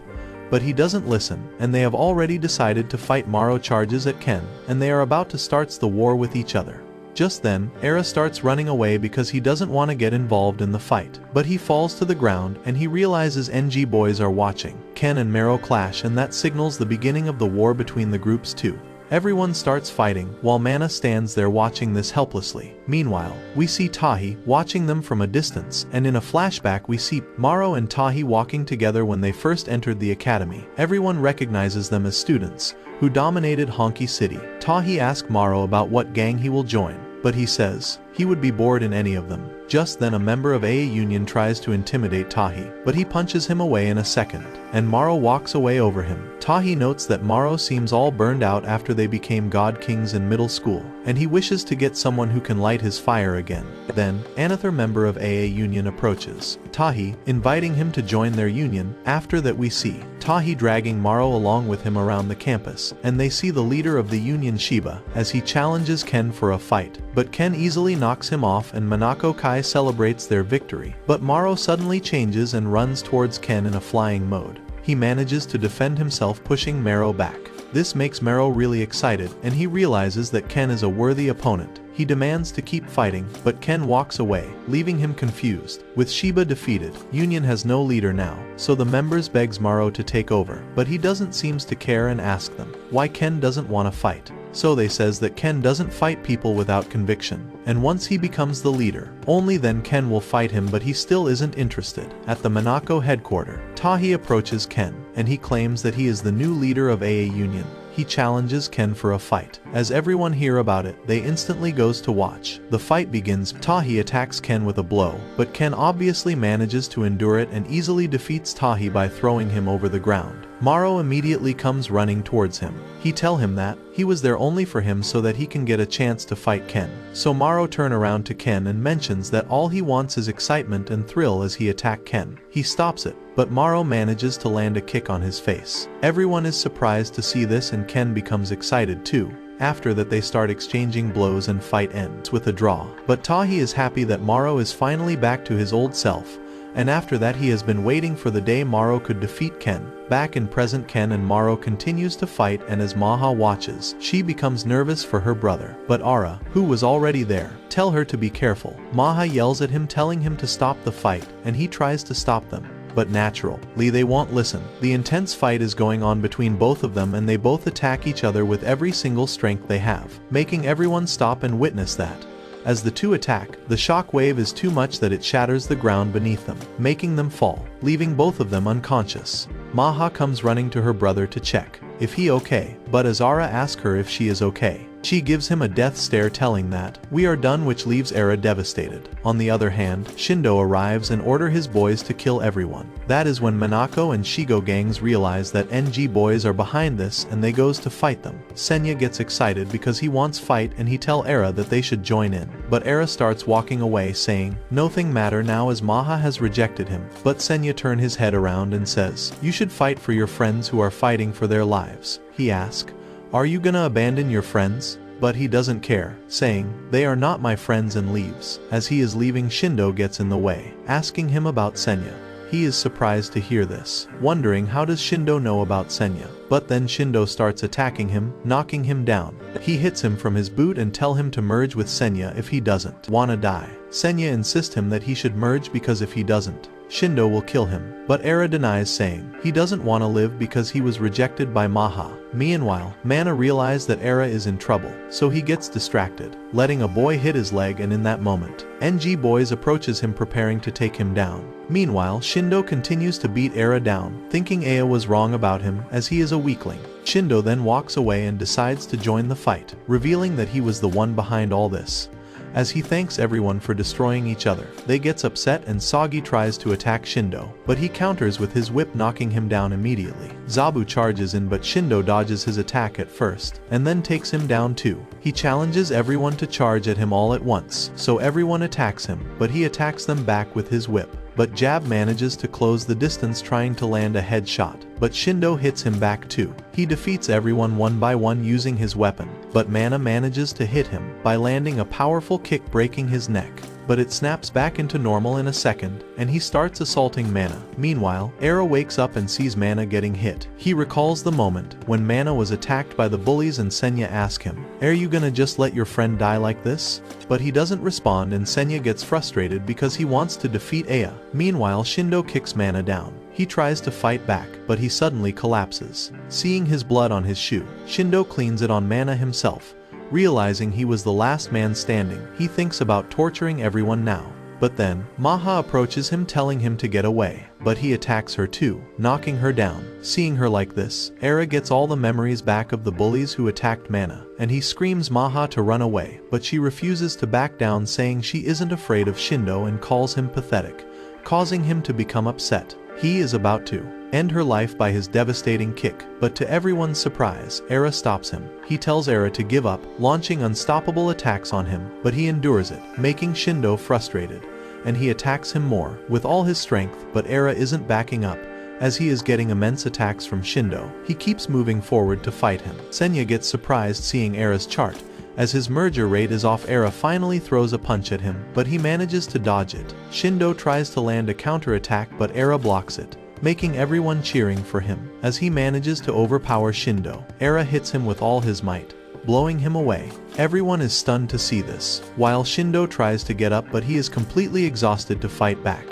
But he doesn't listen, and they have already decided to fight. Maro charges at Ken, and they are about to start the war with each other. Just then, Era starts running away because he doesn't want to get involved in the fight. But he falls to the ground and he realizes NG boys are watching. Ken and Maro clash and that signals the beginning of the war between the groups too. Everyone starts fighting, while Mana stands there watching this helplessly. Meanwhile, we see Tahi watching them from a distance, and in a flashback we see Maro and Tahi walking together when they first entered the academy. Everyone recognizes them as students who dominated Hankai City. Tahi asks Maro about what gang he will join, but he says he would be bored in any of them. Just then a member of AA Union tries to intimidate Tahi, but he punches him away in a second, and Maro walks away over him. Tahi notes that Maro seems all burned out after they became God Kings in middle school, and he wishes to get someone who can light his fire again. Then, another member of AA Union approaches Tahi, inviting him to join their union. After that we see Tahi dragging Maro along with him around the campus, and they see the leader of the union Shiba, as he challenges Ken for a fight. But Ken easily knocks him off and Manako Kai celebrates their victory. But Maro suddenly changes and runs towards Ken in a flying mode. He manages to defend himself, pushing Maro back. This makes Maro really excited, and he realizes that Ken is a worthy opponent. He demands to keep fighting, but Ken walks away, leaving him confused. With Shiba defeated, Union has no leader now, so the members begs Maro to take over, but he doesn't seem to care and ask them why Ken doesn't want to fight. So they says that Ken doesn't fight people without conviction, and once he becomes the leader, only then Ken will fight him, but he still isn't interested. At the Monaco headquarters, Tahi approaches Ken, and he claims that he is the new leader of AA Union. He challenges Ken for a fight. As everyone hear about it, they instantly goes to watch. The fight begins. Tahi attacks Ken with a blow, but Ken obviously manages to endure it and easily defeats Tahi by throwing him over the ground. Maro immediately comes running towards him. He tell him that he was there only for him so that he can get a chance to fight Ken. So Maro turn around to Ken and mentions that all he wants is excitement and thrill as he attack Ken. He stops it, but Maro manages to land a kick on his face. Everyone is surprised to see this and Ken becomes excited too. After that they start exchanging blows and fight ends with a draw. But Tahi is happy that Maro is finally back to his old self, and after that he has been waiting for the day Maro could defeat Ken. Back in present, Ken and Maro continues to fight, and as Maha watches, she becomes nervous for her brother. But Ara, who was already there, tell her to be careful. Maha yells at him telling him to stop the fight, and he tries to stop them. But naturally they won't listen. The intense fight is going on between both of them and they both attack each other with every single strength they have, making everyone stop and witness that. As the two attack, the shock wave is too much that it shatters the ground beneath them, making them fall, leaving both of them unconscious. Maha comes running to her brother to check if he okay, but as Ara asks her if she is okay, she gives him a death stare telling that, "We are done," which leaves Era devastated. On the other hand, Shindo arrives and order his boys to kill everyone. That is when Monaco and Shigo gangs realize that NG boys are behind this and they goes to fight them. Senya gets excited because he wants fight and he tell Era that they should join in. But Era starts walking away saying, "Nothing matter now," as Maha has rejected him. But Senya turn his head around and says, "You should fight for your friends who are fighting for their lives." He asks, "Are you gonna abandon your friends?" But he doesn't care, saying, "They are not my friends," and leaves. As he is leaving, Shindo gets in the way, asking him about Senya. He is surprised to hear this, wondering how does Shindo know about Senya. But then Shindo starts attacking him, knocking him down. He hits him from his boot and tell him to merge with Senya if he doesn't wanna die. Senya insists him that he should merge because if he doesn't, Shindo will kill him. But Era denies, saying he doesn't want to live because he was rejected by Maha. Meanwhile, Mana realizes that Era is in trouble, so he gets distracted, letting a boy hit his leg, and in that moment, NG boys approaches him preparing to take him down. Meanwhile, Shindo continues to beat Era down, thinking Aya was wrong about him as he is a weakling. Shindo then walks away and decides to join the fight, revealing that he was the one behind all this. As he thanks everyone for destroying each other, they gets upset and Sagi tries to attack Shindo, but he counters with his whip, knocking him down immediately. Zabu charges in, but Shindo dodges his attack at first, and then takes him down too. He challenges everyone to charge at him all at once, so everyone attacks him, but he attacks them back with his whip. But Jab manages to close the distance trying to land a headshot, but Shindo hits him back too. He defeats everyone one by one using his weapon, but Mana manages to hit him by landing a powerful kick, breaking his neck. But it snaps back into normal in a second, and he starts assaulting Mana. Meanwhile, Era wakes up and sees Mana getting hit. He recalls the moment when Mana was attacked by the bullies and Senya asks him, "Are you gonna just let your friend die like this?" But he doesn't respond and Senya gets frustrated because he wants to defeat Aya. Meanwhile, Shindo kicks Mana down. He tries to fight back, but he suddenly collapses. Seeing his blood on his shoe, Shindo cleans it on Mana himself. Realizing he was the last man standing, he thinks about torturing everyone now. But then, Maha approaches him telling him to get away, but he attacks her too, knocking her down. Seeing her like this, Era gets all the memories back of the bullies who attacked Mana, and he screams Maha to run away, but she refuses to back down, saying she isn't afraid of Shindo and calls him pathetic, causing him to become upset. He is about to end her life by his devastating kick, but to everyone's surprise, Era stops him. He tells Era to give up, launching unstoppable attacks on him, but he endures it, making Shindo frustrated, and he attacks him more, with all his strength, but Era isn't backing up, as he is getting immense attacks from Shindo. He keeps moving forward to fight him. Senya gets surprised seeing Era's chart. As his merger rate is off, Era finally throws a punch at him, but he manages to dodge it. Shindo tries to land a counter-attack, but Era blocks it, making everyone cheering for him. As he manages to overpower Shindo, Era hits him with all his might, blowing him away. Everyone is stunned to see this, while Shindo tries to get up, but he is completely exhausted to fight back.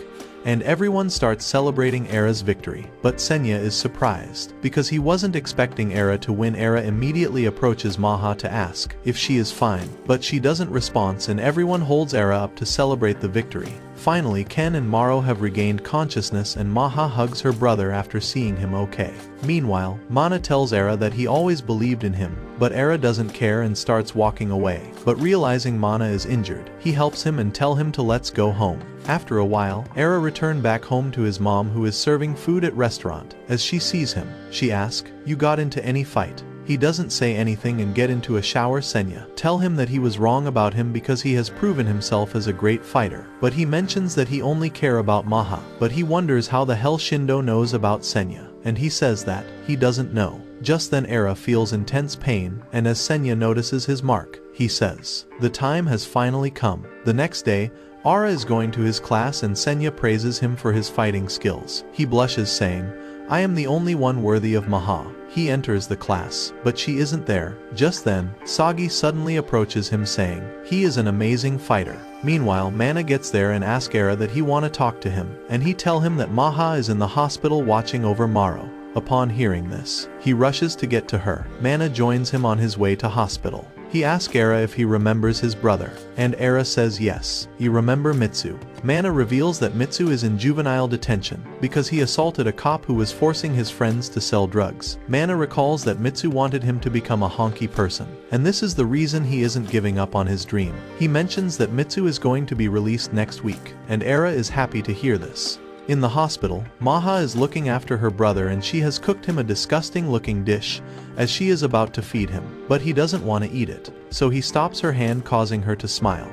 and everyone starts celebrating Era's victory. But Senya is surprised, because he wasn't expecting Era to win. Era immediately approaches Maha to ask if she is fine, but she doesn't respond, and everyone holds Era up to celebrate the victory. Finally, Ken and Maro have regained consciousness and Maha hugs her brother after seeing him okay. Meanwhile, Mana tells Era that he always believed in him, but Era doesn't care and starts walking away. But realizing Mana is injured, he helps him and tell him to let's go home. After a while, Era returned back home to his mom, who is serving food at restaurant. As she sees him, she asks, "You got into any fight?" He doesn't say anything and get into a shower. Senya tell him that he was wrong about him because he has proven himself as a great fighter. But he mentions that he only care about Maha. But he wonders how the hell Shindo knows about Senya, and he says that he doesn't know. Just then Era feels intense pain, and as Senya notices his mark, he says, "The time has finally come." The next day, Ara is going to his class and Senya praises him for his fighting skills. He blushes, saying, "I am the only one worthy of Maha." He enters the class, but she isn't there. Just then, Sagi suddenly approaches him saying, he is an amazing fighter. Meanwhile, Mana gets there and asks Era that he want to talk to him, and he tell him that Maha is in the hospital watching over Maro. Upon hearing this, he rushes to get to her. Mana joins him on his way to hospital. He asks Era if he remembers his brother, and Era says yes, you remember Mitsu. Mana reveals that Mitsu is in juvenile detention because he assaulted a cop who was forcing his friends to sell drugs. Mana recalls that Mitsu wanted him to become a honky person, and this is the reason he isn't giving up on his dream. He mentions that Mitsu is going to be released next week, and Era is happy to hear this. In the hospital, Maha is looking after her brother and she has cooked him a disgusting looking dish as she is about to feed him, but he doesn't want to eat it, so he stops her hand, causing her to smile.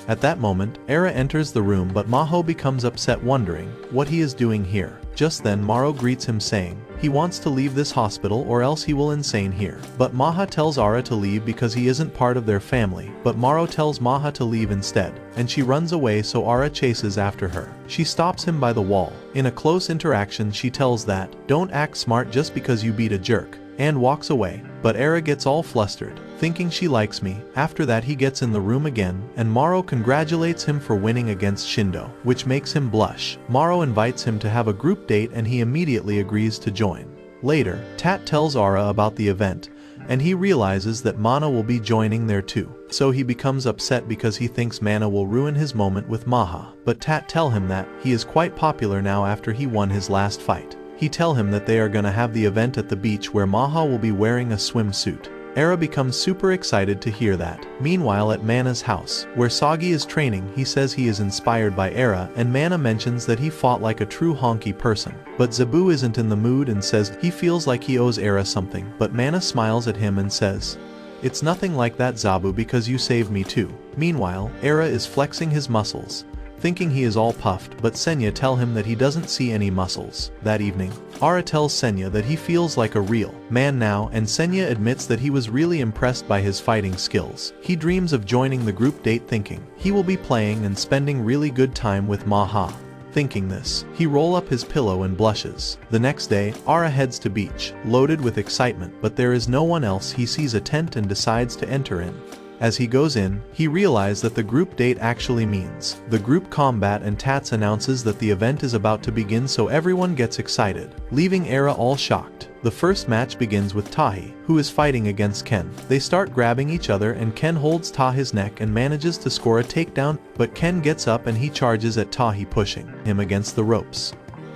At that moment, Era enters the room, but Maho becomes upset, wondering what he is doing here. Just then Maro greets him saying he wants to leave this hospital or else he will insane here. But Maha tells Ara to leave because he isn't part of their family, but Maro tells Maha to leave instead, and she runs away, so Ara chases after her. She stops him by the wall. In a close interaction she tells that, "Don't act smart just because you beat a jerk," and walks away. But Era gets all flustered, thinking she likes me. After that he gets in the room again, and Maro congratulates him for winning against Shindo, which makes him blush. Maro invites him to have a group date and he immediately agrees to join. Later, Tat tells Ara about the event, and he realizes that Mana will be joining there too. So he becomes upset because he thinks Mana will ruin his moment with Maha. But Tat tell him that he is quite popular now after he won his last fight. He tell him that they are gonna have the event at the beach where Maha will be wearing a swimsuit. Era becomes super excited to hear that. Meanwhile, at Mana's house, where Sagi is training, he says he is inspired by Era, and Mana mentions that he fought like a true honky person. But Zabu isn't in the mood and says he feels like he owes Era something, but Mana smiles at him and says, "It's nothing like that, Zabu, because you saved me too." Meanwhile, Era is flexing his muscles, thinking he is all puffed, but Senya tell him that he doesn't see any muscles. That evening, Ara tells Senya that he feels like a real man now, and Senya admits that he was really impressed by his fighting skills. He dreams of joining the group date, thinking he will be playing and spending really good time with Maha. Thinking this, he roll up his pillow and blushes. The next day, Ara heads to beach, loaded with excitement, but there is no one else. He sees a tent and decides to enter in. As he goes in, he realizes that the group date actually means the group combat, and Tats announces that the event is about to begin, so everyone gets excited, leaving Era all shocked. The first match begins with Tahi, who is fighting against Ken. They start grabbing each other and Ken holds Tahi's neck and manages to score a takedown, but Ken gets up and he charges at Tahi, pushing him against the ropes.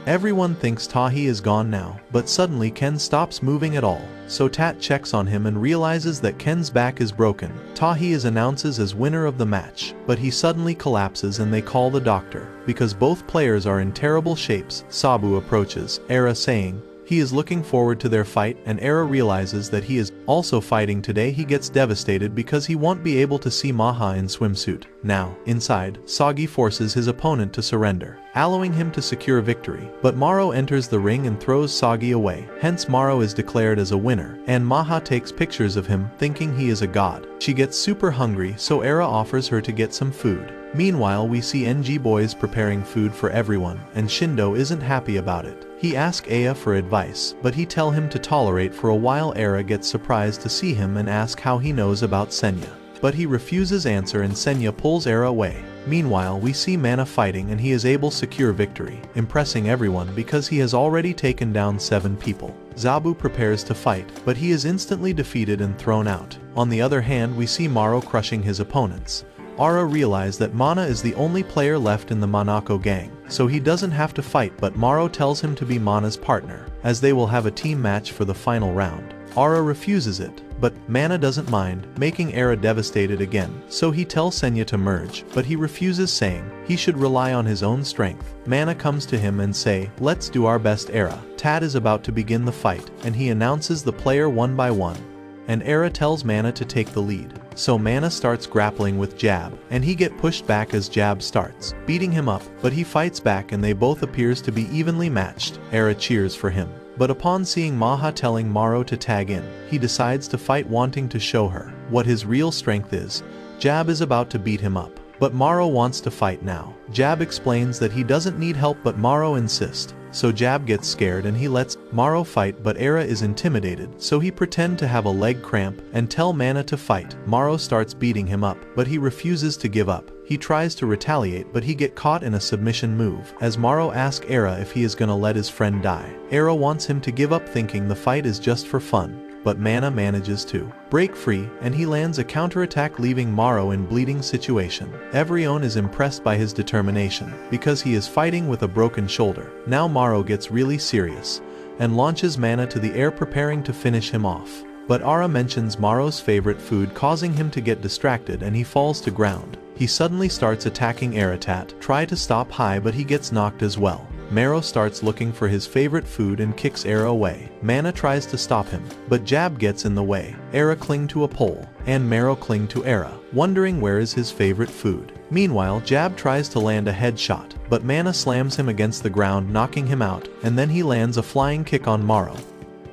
Everyone thinks Tahi is gone now, but suddenly Ken stops moving at all, so Tat checks on him and realizes that Ken's back is broken. Tahi is announces as winner of the match, but he suddenly collapses and they call the doctor, because both players are in terrible shapes. Sabu approaches Era saying he is looking forward to their fight, and Era realizes that he is also fighting today. He gets devastated because he won't be able to see Maha in swimsuit. Now, inside, Sagi forces his opponent to surrender, allowing him to secure victory. But Maro enters the ring and throws Sagi away. Hence Maro is declared as a winner, and Maha takes pictures of him, thinking he is a god. She gets super hungry, so Era offers her to get some food. Meanwhile, we see NG boys preparing food for everyone, and Shindo isn't happy about it. He asks Aya for advice, but he tell him to tolerate for a while. Era gets surprised to see him and asks how he knows about Senya, but he refuses answer and Senya pulls Era away. Meanwhile, we see Mana fighting and he is able to secure victory, impressing everyone because he has already taken down 7 people. Zabu prepares to fight, but he is instantly defeated and thrown out. On the other hand, we see Maro crushing his opponents. Ara realizes that Mana is the only player left in the Monako gang, so he doesn't have to fight, but Maro tells him to be Mana's partner, as they will have a team match for the final round. Ara refuses it, but Mana doesn't mind, making Era devastated again, so he tells Senya to merge, but he refuses, saying he should rely on his own strength. Mana comes to him and say, "Let's do our best, Era." Tad is about to begin the fight, and he announces the player one by one, and Era tells Mana to take the lead. So Mana starts grappling with Jab, and he get pushed back as Jab starts beating him up, but he fights back and they both appears to be evenly matched. Era cheers for him. But upon seeing Maha telling Maro to tag in, he decides to fight, wanting to show her what his real strength is. Jab is about to beat him up, but Maro wants to fight now. Jab explains that he doesn't need help, but Maro insists. So Jab gets scared and he lets Maro fight, but Era is intimidated, so he pretends to have a leg cramp and tell Mana to fight. Maro starts beating him up, but he refuses to give up. He tries to retaliate, but he get caught in a submission move, as Maro asks Era if he is gonna let his friend die. Era wants him to give up, thinking the fight is just for fun, but Mana manages to break free, and he lands a counterattack, leaving Maro in bleeding situation. Everyone is impressed by his determination, because he is fighting with a broken shoulder. Now Maro gets really serious, and launches Mana to the air, preparing to finish him off. But Ara mentions Maro's favorite food, causing him to get distracted and he falls to ground. He suddenly starts attacking Aratat, try to stop High, but he gets knocked as well. Maro starts looking for his favorite food and kicks Era away. Mana tries to stop him, but Jab gets in the way. Era cling to a pole, and Maro cling to Era, wondering where is his favorite food. Meanwhile, Jab tries to land a headshot, but Mana slams him against the ground, knocking him out, and then he lands a flying kick on Maro.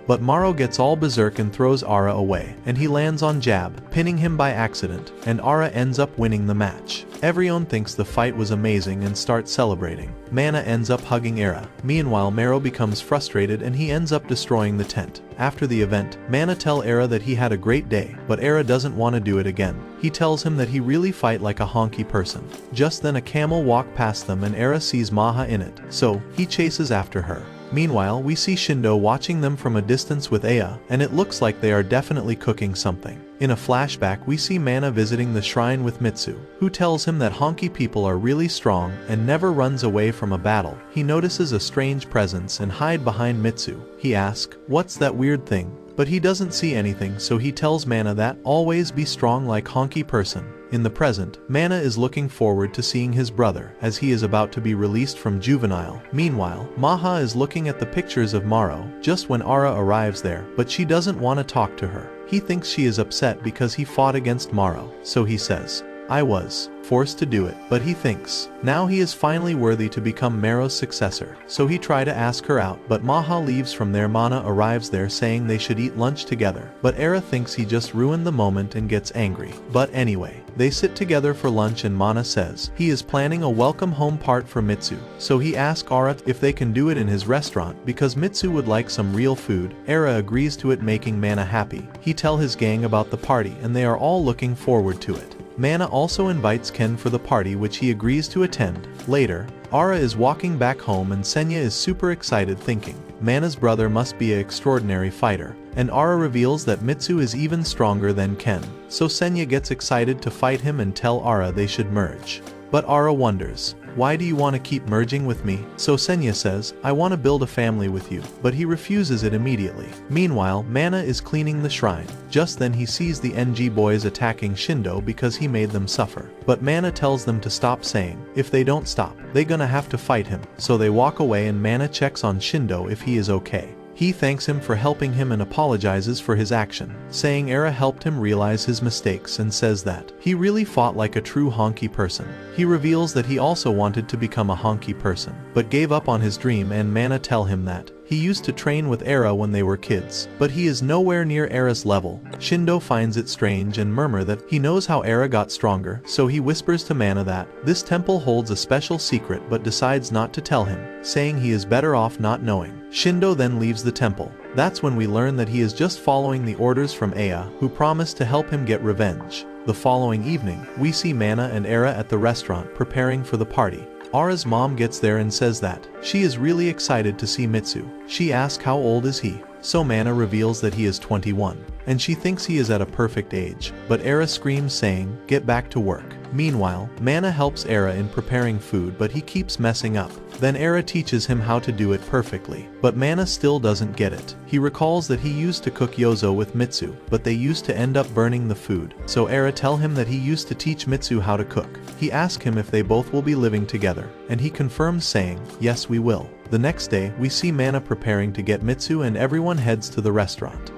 But Maro gets all berserk and throws Ara away, and he lands on Jab, pinning him by accident, and Ara ends up winning the match. Everyone thinks the fight was amazing and starts celebrating. Mana ends up hugging Era. Meanwhile, Maro becomes frustrated and he ends up destroying the tent. After the event, Mana tells Era that he had a great day, but Era doesn't want to do it again. He tells him that he really fight like a honky person. Just then a camel walk past them and Era sees Maha in it, so he chases after her. Meanwhile, we see Shindo watching them from a distance with Aya, and it looks like they are definitely cooking something. In a flashback, we see Mana visiting the shrine with Mitsu, who tells him that honky people are really strong and never runs away from a battle. He notices a strange presence and hide behind Mitsu. He asks, "What's that weird thing?" But he doesn't see anything, so he tells Mana that always be strong like honky person. In the present, Mana is looking forward to seeing his brother, as he is about to be released from juvenile. Meanwhile, Maha is looking at the pictures of Maro, just when Ara arrives there, but she doesn't want to talk to her. He thinks she is upset because he fought against Maro, so he says, "I was forced to do it," but he thinks now he is finally worthy to become Maro's successor, so he tries to ask her out, but Maha leaves from there. Mana arrives there saying they should eat lunch together, but Era thinks he just ruined the moment and gets angry. But anyway, they sit together for lunch and Mana says he is planning a welcome home part for Mitsu, so he asks Ara if they can do it in his restaurant because Mitsu would like some real food. Era agrees to it, making Mana happy. He tells his gang about the party and they are all looking forward to it. Mana also invites Ken for the party, which he agrees to attend. Later, Ara is walking back home and Senya is super excited, thinking Mana's brother must be an extraordinary fighter, and Ara reveals that Mitsu is even stronger than Ken. So Senya gets excited to fight him and tell Ara they should merge. But Ara wonders, "Why do you want to keep merging with me?" So Senya says, "I want to build a family with you," but he refuses it immediately. Meanwhile, Mana is cleaning the shrine. Just then he sees the NG boys attacking Shindo because he made them suffer. But Mana tells them to stop, saying if they don't stop, they gonna have to fight him. So they walk away and Mana checks on Shindo if he is okay. He thanks him for helping him and apologizes for his action, saying Era helped him realize his mistakes and says that he really fought like a true honky person. He reveals that he also wanted to become a honky person, but gave up on his dream, and Mana tell him that he used to train with Era when they were kids, but he is nowhere near Era's level. Shindo finds it strange and murmur that he knows how Era got stronger, so he whispers to Mana that this temple holds a special secret but decides not to tell him, saying he is better off not knowing. Shindo then leaves the temple. That's when we learn that he is just following the orders from Aya, who promised to help him get revenge. The following evening, we see Mana and Era at the restaurant preparing for the party. Ara's mom gets there and says that she is really excited to see Mitsu. She asks how old is he, so Mana reveals that he is 21, and she thinks he is at a perfect age, but Era screams saying, "Get back to work." Meanwhile, Mana helps Era in preparing food, but he keeps messing up. Then Era teaches him how to do it perfectly, but Mana still doesn't get it. He recalls that he used to cook Yozo with Mitsu, but they used to end up burning the food, so Era tell him that he used to teach Mitsu how to cook. He asks him if they both will be living together, and he confirms saying, "Yes, we will." The next day, we see Mana preparing to get Mitsu and everyone heads to the restaurant.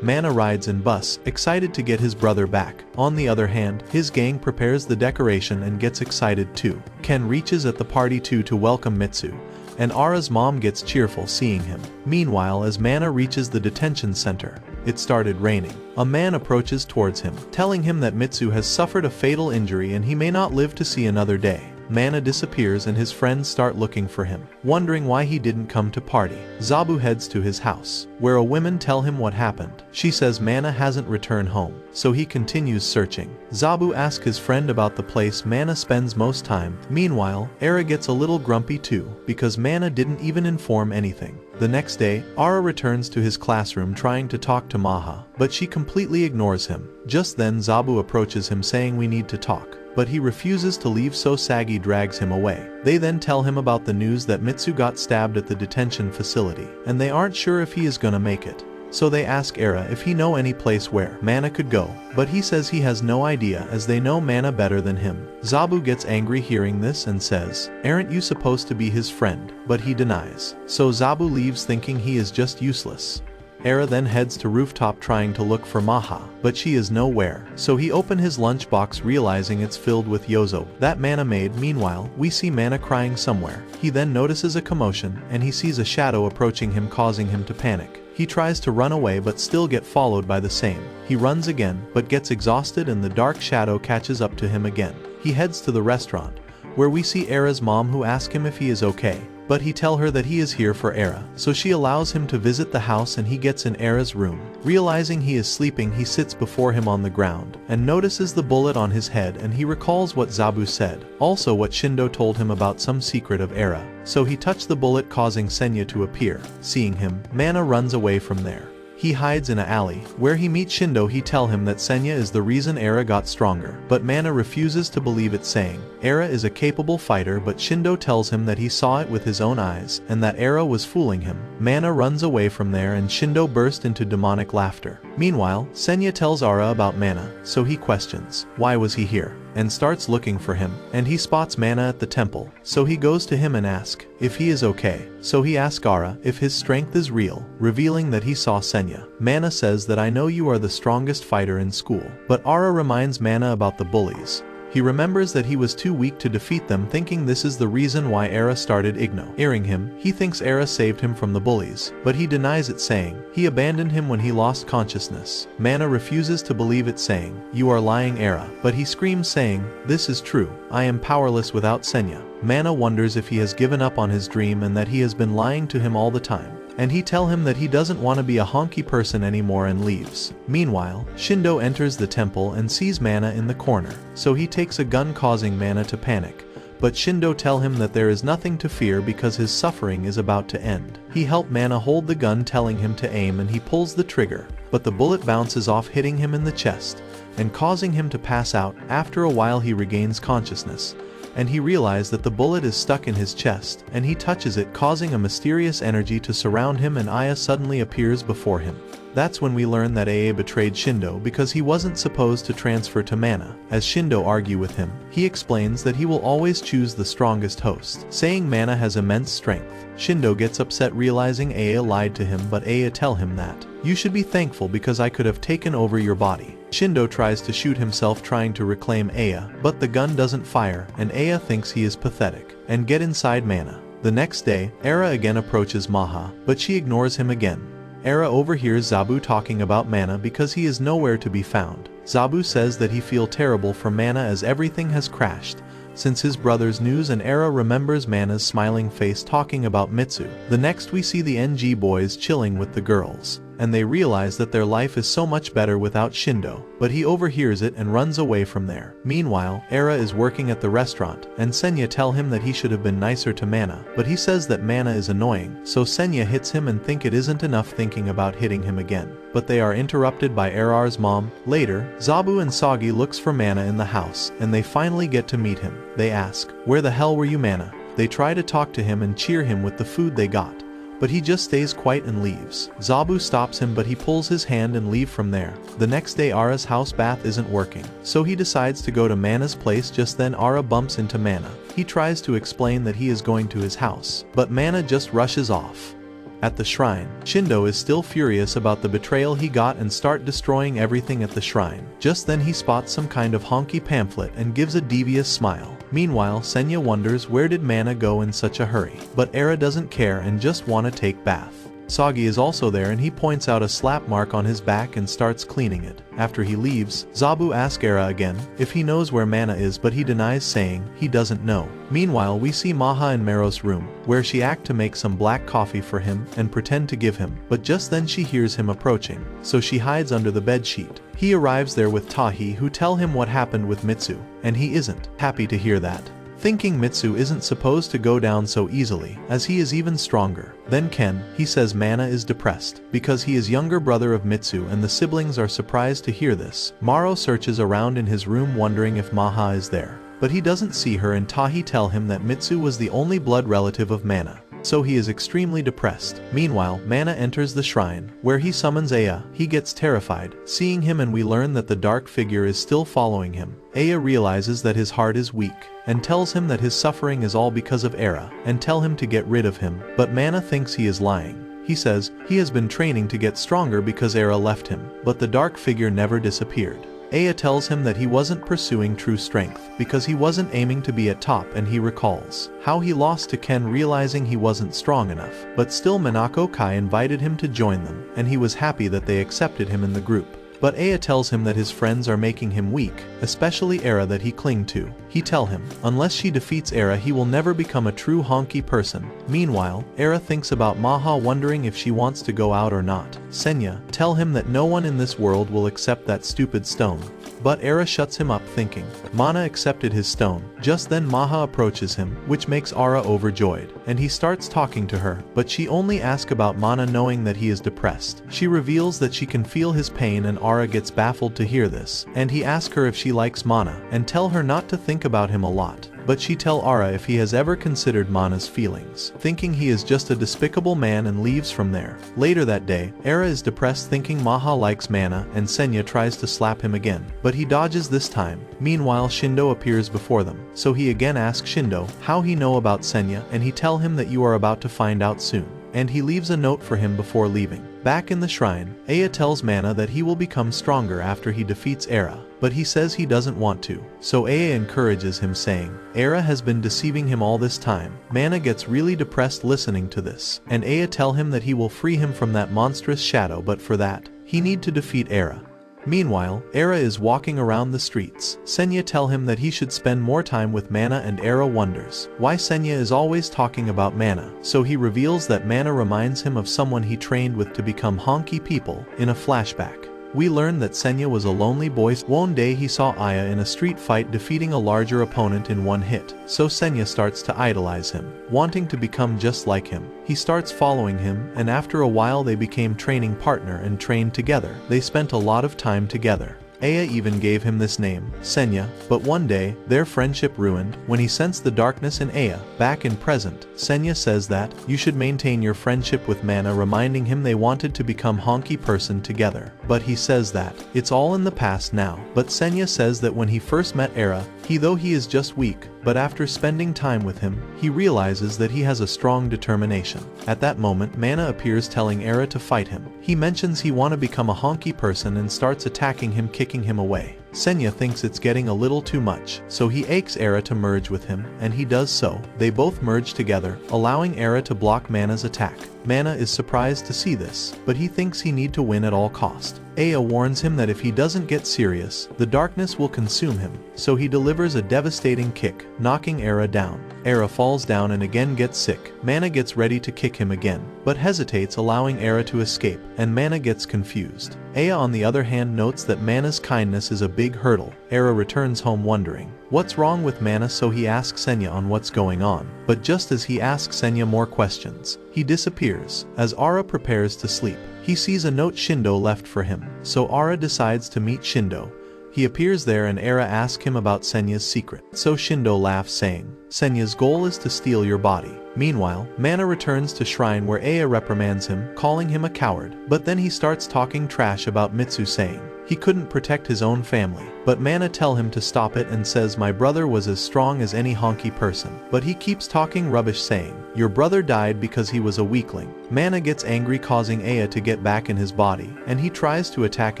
Mana rides in bus, excited to get his brother back. On the other hand, his gang prepares the decoration and gets excited too. Ken reaches at the party too to welcome Mitsu, and Ara's mom gets cheerful seeing him. Meanwhile, as Mana reaches the detention center, it started raining. A man approaches towards him, telling him that Mitsu has suffered a fatal injury and he may not live to see another day. Mana disappears and his friends start looking for him, wondering why he didn't come to party. Zabu heads to his house, where a woman tell him what happened. She says Mana hasn't returned home, so he continues searching. Zabu asks his friend about the place Mana spends most time. Meanwhile, Era gets a little grumpy too, because Mana didn't even inform anything. The next day, Ara returns to his classroom trying to talk to Maha, but she completely ignores him. Just then Zabu approaches him saying we need to talk, but he refuses to leave, so Sagi drags him away. They then tell him about the news that Mitsu got stabbed at the detention facility, and they aren't sure if he is gonna make it. So they ask Era if he know any place where Mana could go, but he says he has no idea as they know Mana better than him. Zabu gets angry hearing this and says, "Aren't you supposed to be his friend?" But he denies. So Zabu leaves thinking he is just useless. Era then heads to rooftop trying to look for Maha, but she is nowhere, so he opens his lunchbox realizing it's filled with Yozo that Mana made. Meanwhile, we see Mana crying somewhere. He then notices a commotion, and he sees a shadow approaching him causing him to panic. He tries to run away but still get followed by the same. He runs again, but gets exhausted and the dark shadow catches up to him again. He heads to the restaurant, where we see Era's mom who asks him if he is okay. But he tells her that he is here for Era, so she allows him to visit the house and he gets in Era's room. Realizing he is sleeping, he sits before him on the ground and notices the bullet on his head, and he recalls what Zabu said, also what Shindo told him about some secret of Era. So he touched the bullet causing Senya to appear. Seeing him, Mana runs away from there. He hides in an alley, where he meets Shindo. He tells him that Senya is the reason Era got stronger, but Mana refuses to believe it, saying Era is a capable fighter, but Shindo tells him that he saw it with his own eyes, and that Era was fooling him. Mana runs away from there and Shindo bursts into demonic laughter. Meanwhile, Senya tells Ara about Mana, so he questions, why was he here? And starts looking for him, and he spots Mana at the temple, so he goes to him and asks if he is okay. So he asks Ara if his strength is real, revealing that he saw Senya. Mana says that I know you are the strongest fighter in school, but Ara reminds Mana about the bullies. He remembers that he was too weak to defeat them, thinking this is the reason why Era started ignoring him. He thinks Era saved him from the bullies, but he denies it, saying he abandoned him when he lost consciousness. Mana refuses to believe it, saying, "You are lying, Era," but he screams saying, "This is true. I am powerless without Senya." Mana wonders if he has given up on his dream and that he has been lying to him all the time. And he tells him that he doesn't want to be a honky person anymore and leaves. Meanwhile, Shindo enters the temple and sees Mana in the corner, so he takes a gun causing Mana to panic. But Shindo tells him that there is nothing to fear because his suffering is about to end. He helps Mana hold the gun, telling him to aim, and he pulls the trigger, but the bullet bounces off, hitting him in the chest and causing him to pass out. After a while he regains consciousness, and he realizes that the bullet is stuck in his chest, and he touches it, causing a mysterious energy to surround him, and Aya suddenly appears before him. That's when we learn that Aya betrayed Shindo because he wasn't supposed to transfer to Mana. As Shindo argues with him, he explains that he will always choose the strongest host, saying Mana has immense strength. Shindo gets upset realizing Aya lied to him, but Aya tells him that, "You should be thankful because I could have taken over your body." Shindo tries to shoot himself trying to reclaim Aya, but the gun doesn't fire, and Aya thinks he is pathetic and get inside Mana. The next day, Era again approaches Maha, but she ignores him again. Era overhears Zabu talking about Mana because he is nowhere to be found. Zabu says that he feels terrible for Mana as everything has crashed since his brother's news, and Era remembers Mana's smiling face talking about Mitsu. The next we see the NG boys chilling with the girls. and they realize that their life is so much better without Shindo, but he overhears it and runs away from there. Meanwhile, Era is working at the restaurant, and Senya tell him that he should have been nicer to Mana, but he says that Mana is annoying, so Senya hits him and think it isn't enough thinking about hitting him again. But they are interrupted by Erar's mom. Later, Zabu and Sagi looks for Mana in the house, and they finally get to meet him. They ask, "Where the hell were you, Mana?" They try to talk to him and cheer him with the food they got, but he just stays quiet and leaves. Zabu stops him, but he pulls his hand and leave from there. The next day, Ara's house bath isn't working, so he decides to go to Mana's place. Just then Ara bumps into Mana. He tries to explain that he is going to his house, but Mana just rushes off. At the shrine, Shindo is still furious about the betrayal he got and start destroying everything at the shrine. Just then he spots some kind of honky pamphlet and gives a devious smile. Meanwhile, Senya wonders where did Mana go in such a hurry, but Era doesn't care and just wanna take bath. Sagi is also there and he points out a slap mark on his back and starts cleaning it. After he leaves, Zabu asks Era again if he knows where Mana is, but he denies, saying he doesn't know. Meanwhile, we see Maha in Mero's room, where she acts to make some black coffee for him and pretend to give him, but just then she hears him approaching, so she hides under the bed sheet. He arrives there with Tahi, who tell him what happened with Mitsu, and he isn't happy to hear that, thinking Mitsu isn't supposed to go down so easily, as he is even stronger. Then Ken, he says Mana is depressed, because he is younger brother of Mitsu, and the siblings are surprised to hear this. Maro searches around in his room wondering if Maha is there, but he doesn't see her, and Tahi tell him that Mitsu was the only blood relative of Mana, so he is extremely depressed. Meanwhile, Mana enters the shrine, where he summons Aya. He gets terrified, seeing him, and we learn that the dark figure is still following him. Aya realizes that his heart is weak, and tells him that his suffering is all because of Era, and tell him to get rid of him, but Mana thinks he is lying. He says he has been training to get stronger because Era left him, but the dark figure never disappeared. Aya tells him that he wasn't pursuing true strength because he wasn't aiming to be at top, and he recalls how he lost to Ken, realizing he wasn't strong enough. But still, Minako Kai invited him to join them, and he was happy that they accepted him in the group. But Aya tells him that his friends are making him weak, especially Era that he cling to. He tell him, unless she defeats Era, he will never become a true honky person. Meanwhile, Era thinks about Maha, wondering if she wants to go out or not. Senya tell him that no one in this world will accept that stupid stone. But Era shuts him up, thinking Mana accepted his stone. Just then Maha approaches him, which makes Ara overjoyed, and he starts talking to her, but she only asks about Mana, knowing that he is depressed. She reveals that she can feel his pain, and Ara gets baffled to hear this, and he asks her if she likes Mana, and tell her not to think about him a lot. But she tell Ara if he has ever considered Mana's feelings, thinking he is just a despicable man, and leaves from there. Later that day, Era is depressed, thinking Maha likes Mana, and Senya tries to slap him again, but he dodges this time. Meanwhile, Shindo appears before them, so he again asks Shindo how he know about Senya, and he tell him that you are about to find out soon, and he leaves a note for him before leaving. Back in the shrine, Aya tells Mana that he will become stronger after he defeats Era, but he says he doesn't want to, so Aya encourages him, saying Era has been deceiving him all this time. Mana gets really depressed listening to this, and Aya tell him that he will free him from that monstrous shadow, but for that, he need to defeat Era. Meanwhile, Era is walking around the streets. Senya tell him that he should spend more time with Mana, and Era wonders why Senya is always talking about Mana, so he reveals that Mana reminds him of someone he trained with to become honky people. In a flashback, we learn that Senya was a lonely boy. One day he saw Aya in a street fight defeating a larger opponent in one hit, so Senya starts to idolize him, wanting to become just like him. He starts following him, and after a while they became training partner and trained together. They spent a lot of time together. Aya even gave him this name, Senya, but one day, their friendship ruined when he sensed the darkness in Aya. Back in present, Senya says that you should maintain your friendship with Mana, reminding him they wanted to become honky person together. But he says that it's all in the past now. But Senya says that when he first met Era, though he is just weak, but after spending time with him, he realizes that he has a strong determination. At that moment, Mana appears, telling Era to fight him. He mentions he want to become a honky person and starts attacking him, kicking him away. Senya thinks it's getting a little too much, so he asks Era to merge with him, and he does so. They both merge together, allowing Era to block Mana's attack. Mana is surprised to see this, but he thinks he need to win at all cost. Aya warns him that if he doesn't get serious, the darkness will consume him, so he delivers a devastating kick, knocking Era down. Era falls down and again gets sick. Mana gets ready to kick him again, but hesitates, allowing Era to escape, and Mana gets confused. Aya on the other hand notes that Mana's kindness is a big hurdle. Era returns home wondering what's wrong with Mana, so he asks Senya on what's going on, but just as he asks Senya more questions, he disappears. As Ara prepares to sleep, he sees a note Shindo left for him, so Ara decides to meet Shindo. He appears there and Era asks him about Senya's secret, so Shindo laughs saying, Senya's goal is to steal your body. Meanwhile, Mana returns to shrine where Aya reprimands him, calling him a coward, but then he starts talking trash about Mitsu, saying he couldn't protect his own family, but Mana tell him to stop it and says my brother was as strong as any Hankai person, but he keeps talking rubbish saying, your brother died because he was a weakling. Mana gets angry, causing Aya to get back in his body, and he tries to attack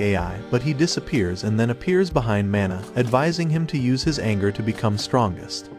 Ai, but he disappears and then appears behind Mana, advising him to use his anger to become strongest.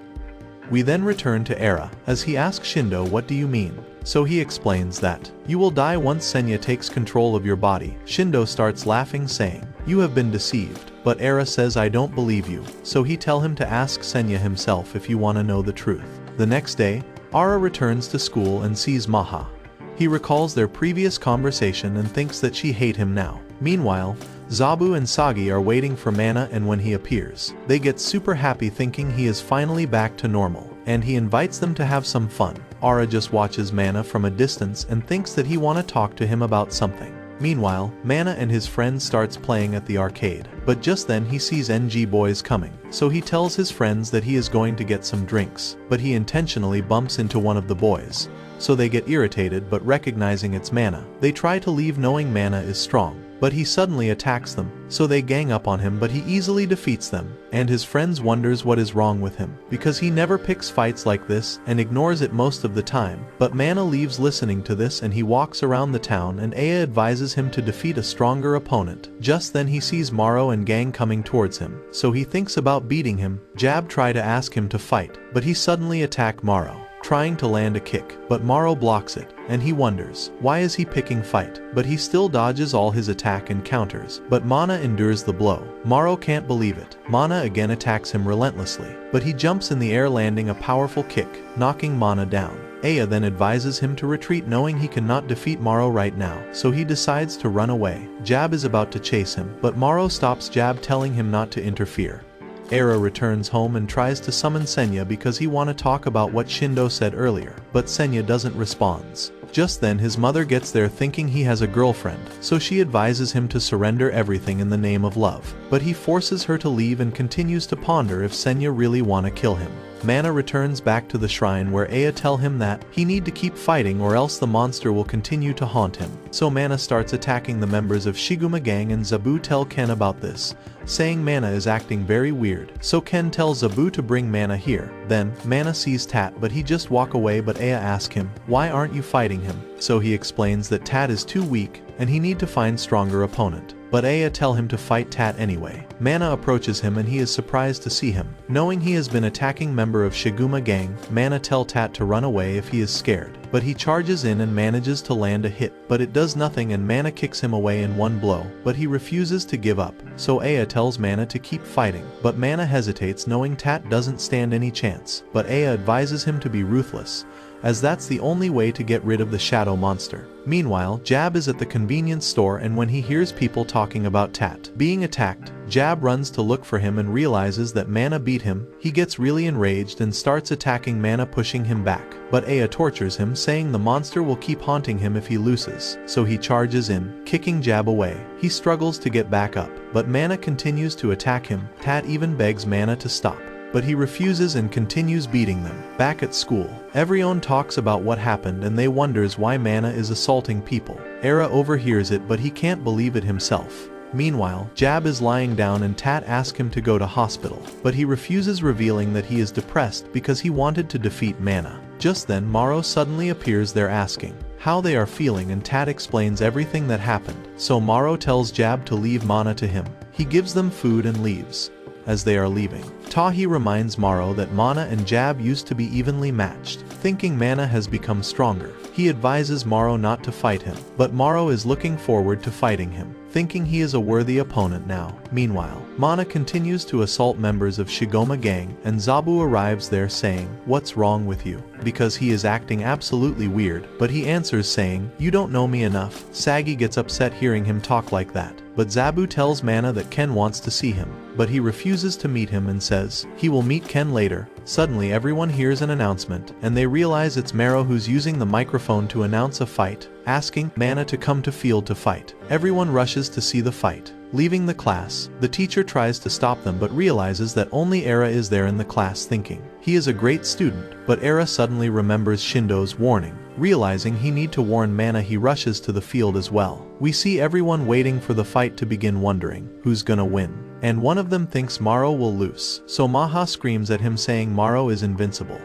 We then return to Era, as he asks Shindo what do you mean? So he explains that you will die once Senya takes control of your body. Shindo starts laughing saying, you have been deceived, but Era says I don't believe you, so he tell him to ask Senya himself if you want to know the truth. The next day, Ara returns to school and sees Maha. He recalls their previous conversation and thinks that she hate him now. Meanwhile, Zabu and Sagi are waiting for Mana, and when he appears, they get super happy thinking he is finally back to normal, and he invites them to have some fun. Ara just watches Mana from a distance and thinks that he want to talk to him about something. Meanwhile, Mana and his friend starts playing at the arcade, but just then he sees NG boys coming, so he tells his friends that he is going to get some drinks, but he intentionally bumps into one of the boys. So they get irritated, but recognizing it's Mana, they try to leave knowing Mana is strong. But he suddenly attacks them, so they gang up on him, but he easily defeats them, and his friends wonders what is wrong with him, because he never picks fights like this and ignores it most of the time. But Mana leaves listening to this and he walks around the town, and Aya advises him to defeat a stronger opponent. Just then he sees Maro and gang coming towards him, so he thinks about beating him. Jab try to ask him to fight, but he suddenly attack Maro, trying to land a kick, but Maro blocks it, and he wonders, why is he picking fight? But he still dodges all his attack and counters, but Mana endures the blow. Maro can't believe it. Mana again attacks him relentlessly, but he jumps in the air, landing a powerful kick, knocking Mana down. Aya then advises him to retreat, knowing he cannot defeat Maro right now, so he decides to run away. Jab is about to chase him, but Maro stops Jab, telling him not to interfere. Era returns home and tries to summon Senya because he want to talk about what Shindo said earlier, but Senya doesn't respond. Just then his mother gets there thinking he has a girlfriend, so she advises him to surrender everything in the name of love, but he forces her to leave and continues to ponder if Senya really want to kill him. Mana returns back to the shrine where Aya tell him that he need to keep fighting or else the monster will continue to haunt him. So Mana starts attacking the members of Shiguma gang, and Zabu tell Ken about this, saying Mana is acting very weird. So Ken tells Zabu to bring Mana here. Then, Mana sees Tat, but he just walk away, but Aya asks him, why aren't you fighting him? So he explains that Tat is too weak and he need to find stronger opponent. But Aya tell him to fight Tat anyway. Mana approaches him and he is surprised to see him. Knowing he has been attacking member of Shiguma gang, Mana tell Tat to run away if he is scared. But he charges in and manages to land a hit, but it does nothing and Mana kicks him away in one blow, but he refuses to give up. So Aya tells Mana to keep fighting, but Mana hesitates, knowing Tat doesn't stand any chance. But Aya advises him to be ruthless, as that's the only way to get rid of the shadow monster. Meanwhile, Jab is at the convenience store, and when he hears people talking about Tat being attacked, Jab runs to look for him and realizes that Mana beat him. He gets really enraged and starts attacking Mana, pushing him back. But Aya tortures him, saying the monster will keep haunting him if he loses. So he charges in, kicking Jab away. He struggles to get back up, but Mana continues to attack him. Tat even begs Mana to stop, but he refuses and continues beating them. Back at school, everyone talks about what happened and they wonders why Mana is assaulting people. Era overhears it, but he can't believe it himself. Meanwhile, Jab is lying down and Tat asks him to go to hospital, but he refuses, revealing that he is depressed because he wanted to defeat Mana. Just then Maro suddenly appears there asking how they are feeling, and Tat explains everything that happened. So Maro tells Jab to leave Mana to him. He gives them food and leaves. as they are leaving. Tahi reminds Maro that mana and jab used to be evenly matched. Thinking mana has become stronger, he advises Maro not to fight him, but Maro is looking forward to fighting him, thinking he is a worthy opponent now. Meanwhile, Mana continues to assault members of Shiguma gang, and Zabu arrives there saying, "What's wrong with you?" because he is acting absolutely weird, but he answers saying, "You don't know me enough." Sagi gets upset hearing him talk like that, but Zabu tells Mana that Ken wants to see him, but he refuses to meet him and says he will meet Ken later. Suddenly everyone hears an announcement, and they realize it's Maro who's using the microphone to announce a fight, asking Mana to come to field to fight. Everyone rushes to see the fight. Leaving the class, the teacher tries to stop them but realizes that only Era is there in the class thinking he is a great student, but Era suddenly remembers Shindo's warning. Realizing he need to warn Mana, he rushes to the field as well. We see everyone waiting for the fight to begin, wondering who's gonna win. And one of them thinks Maro will lose, so Maha screams at him saying Maro is invincible.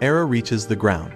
Era reaches the ground,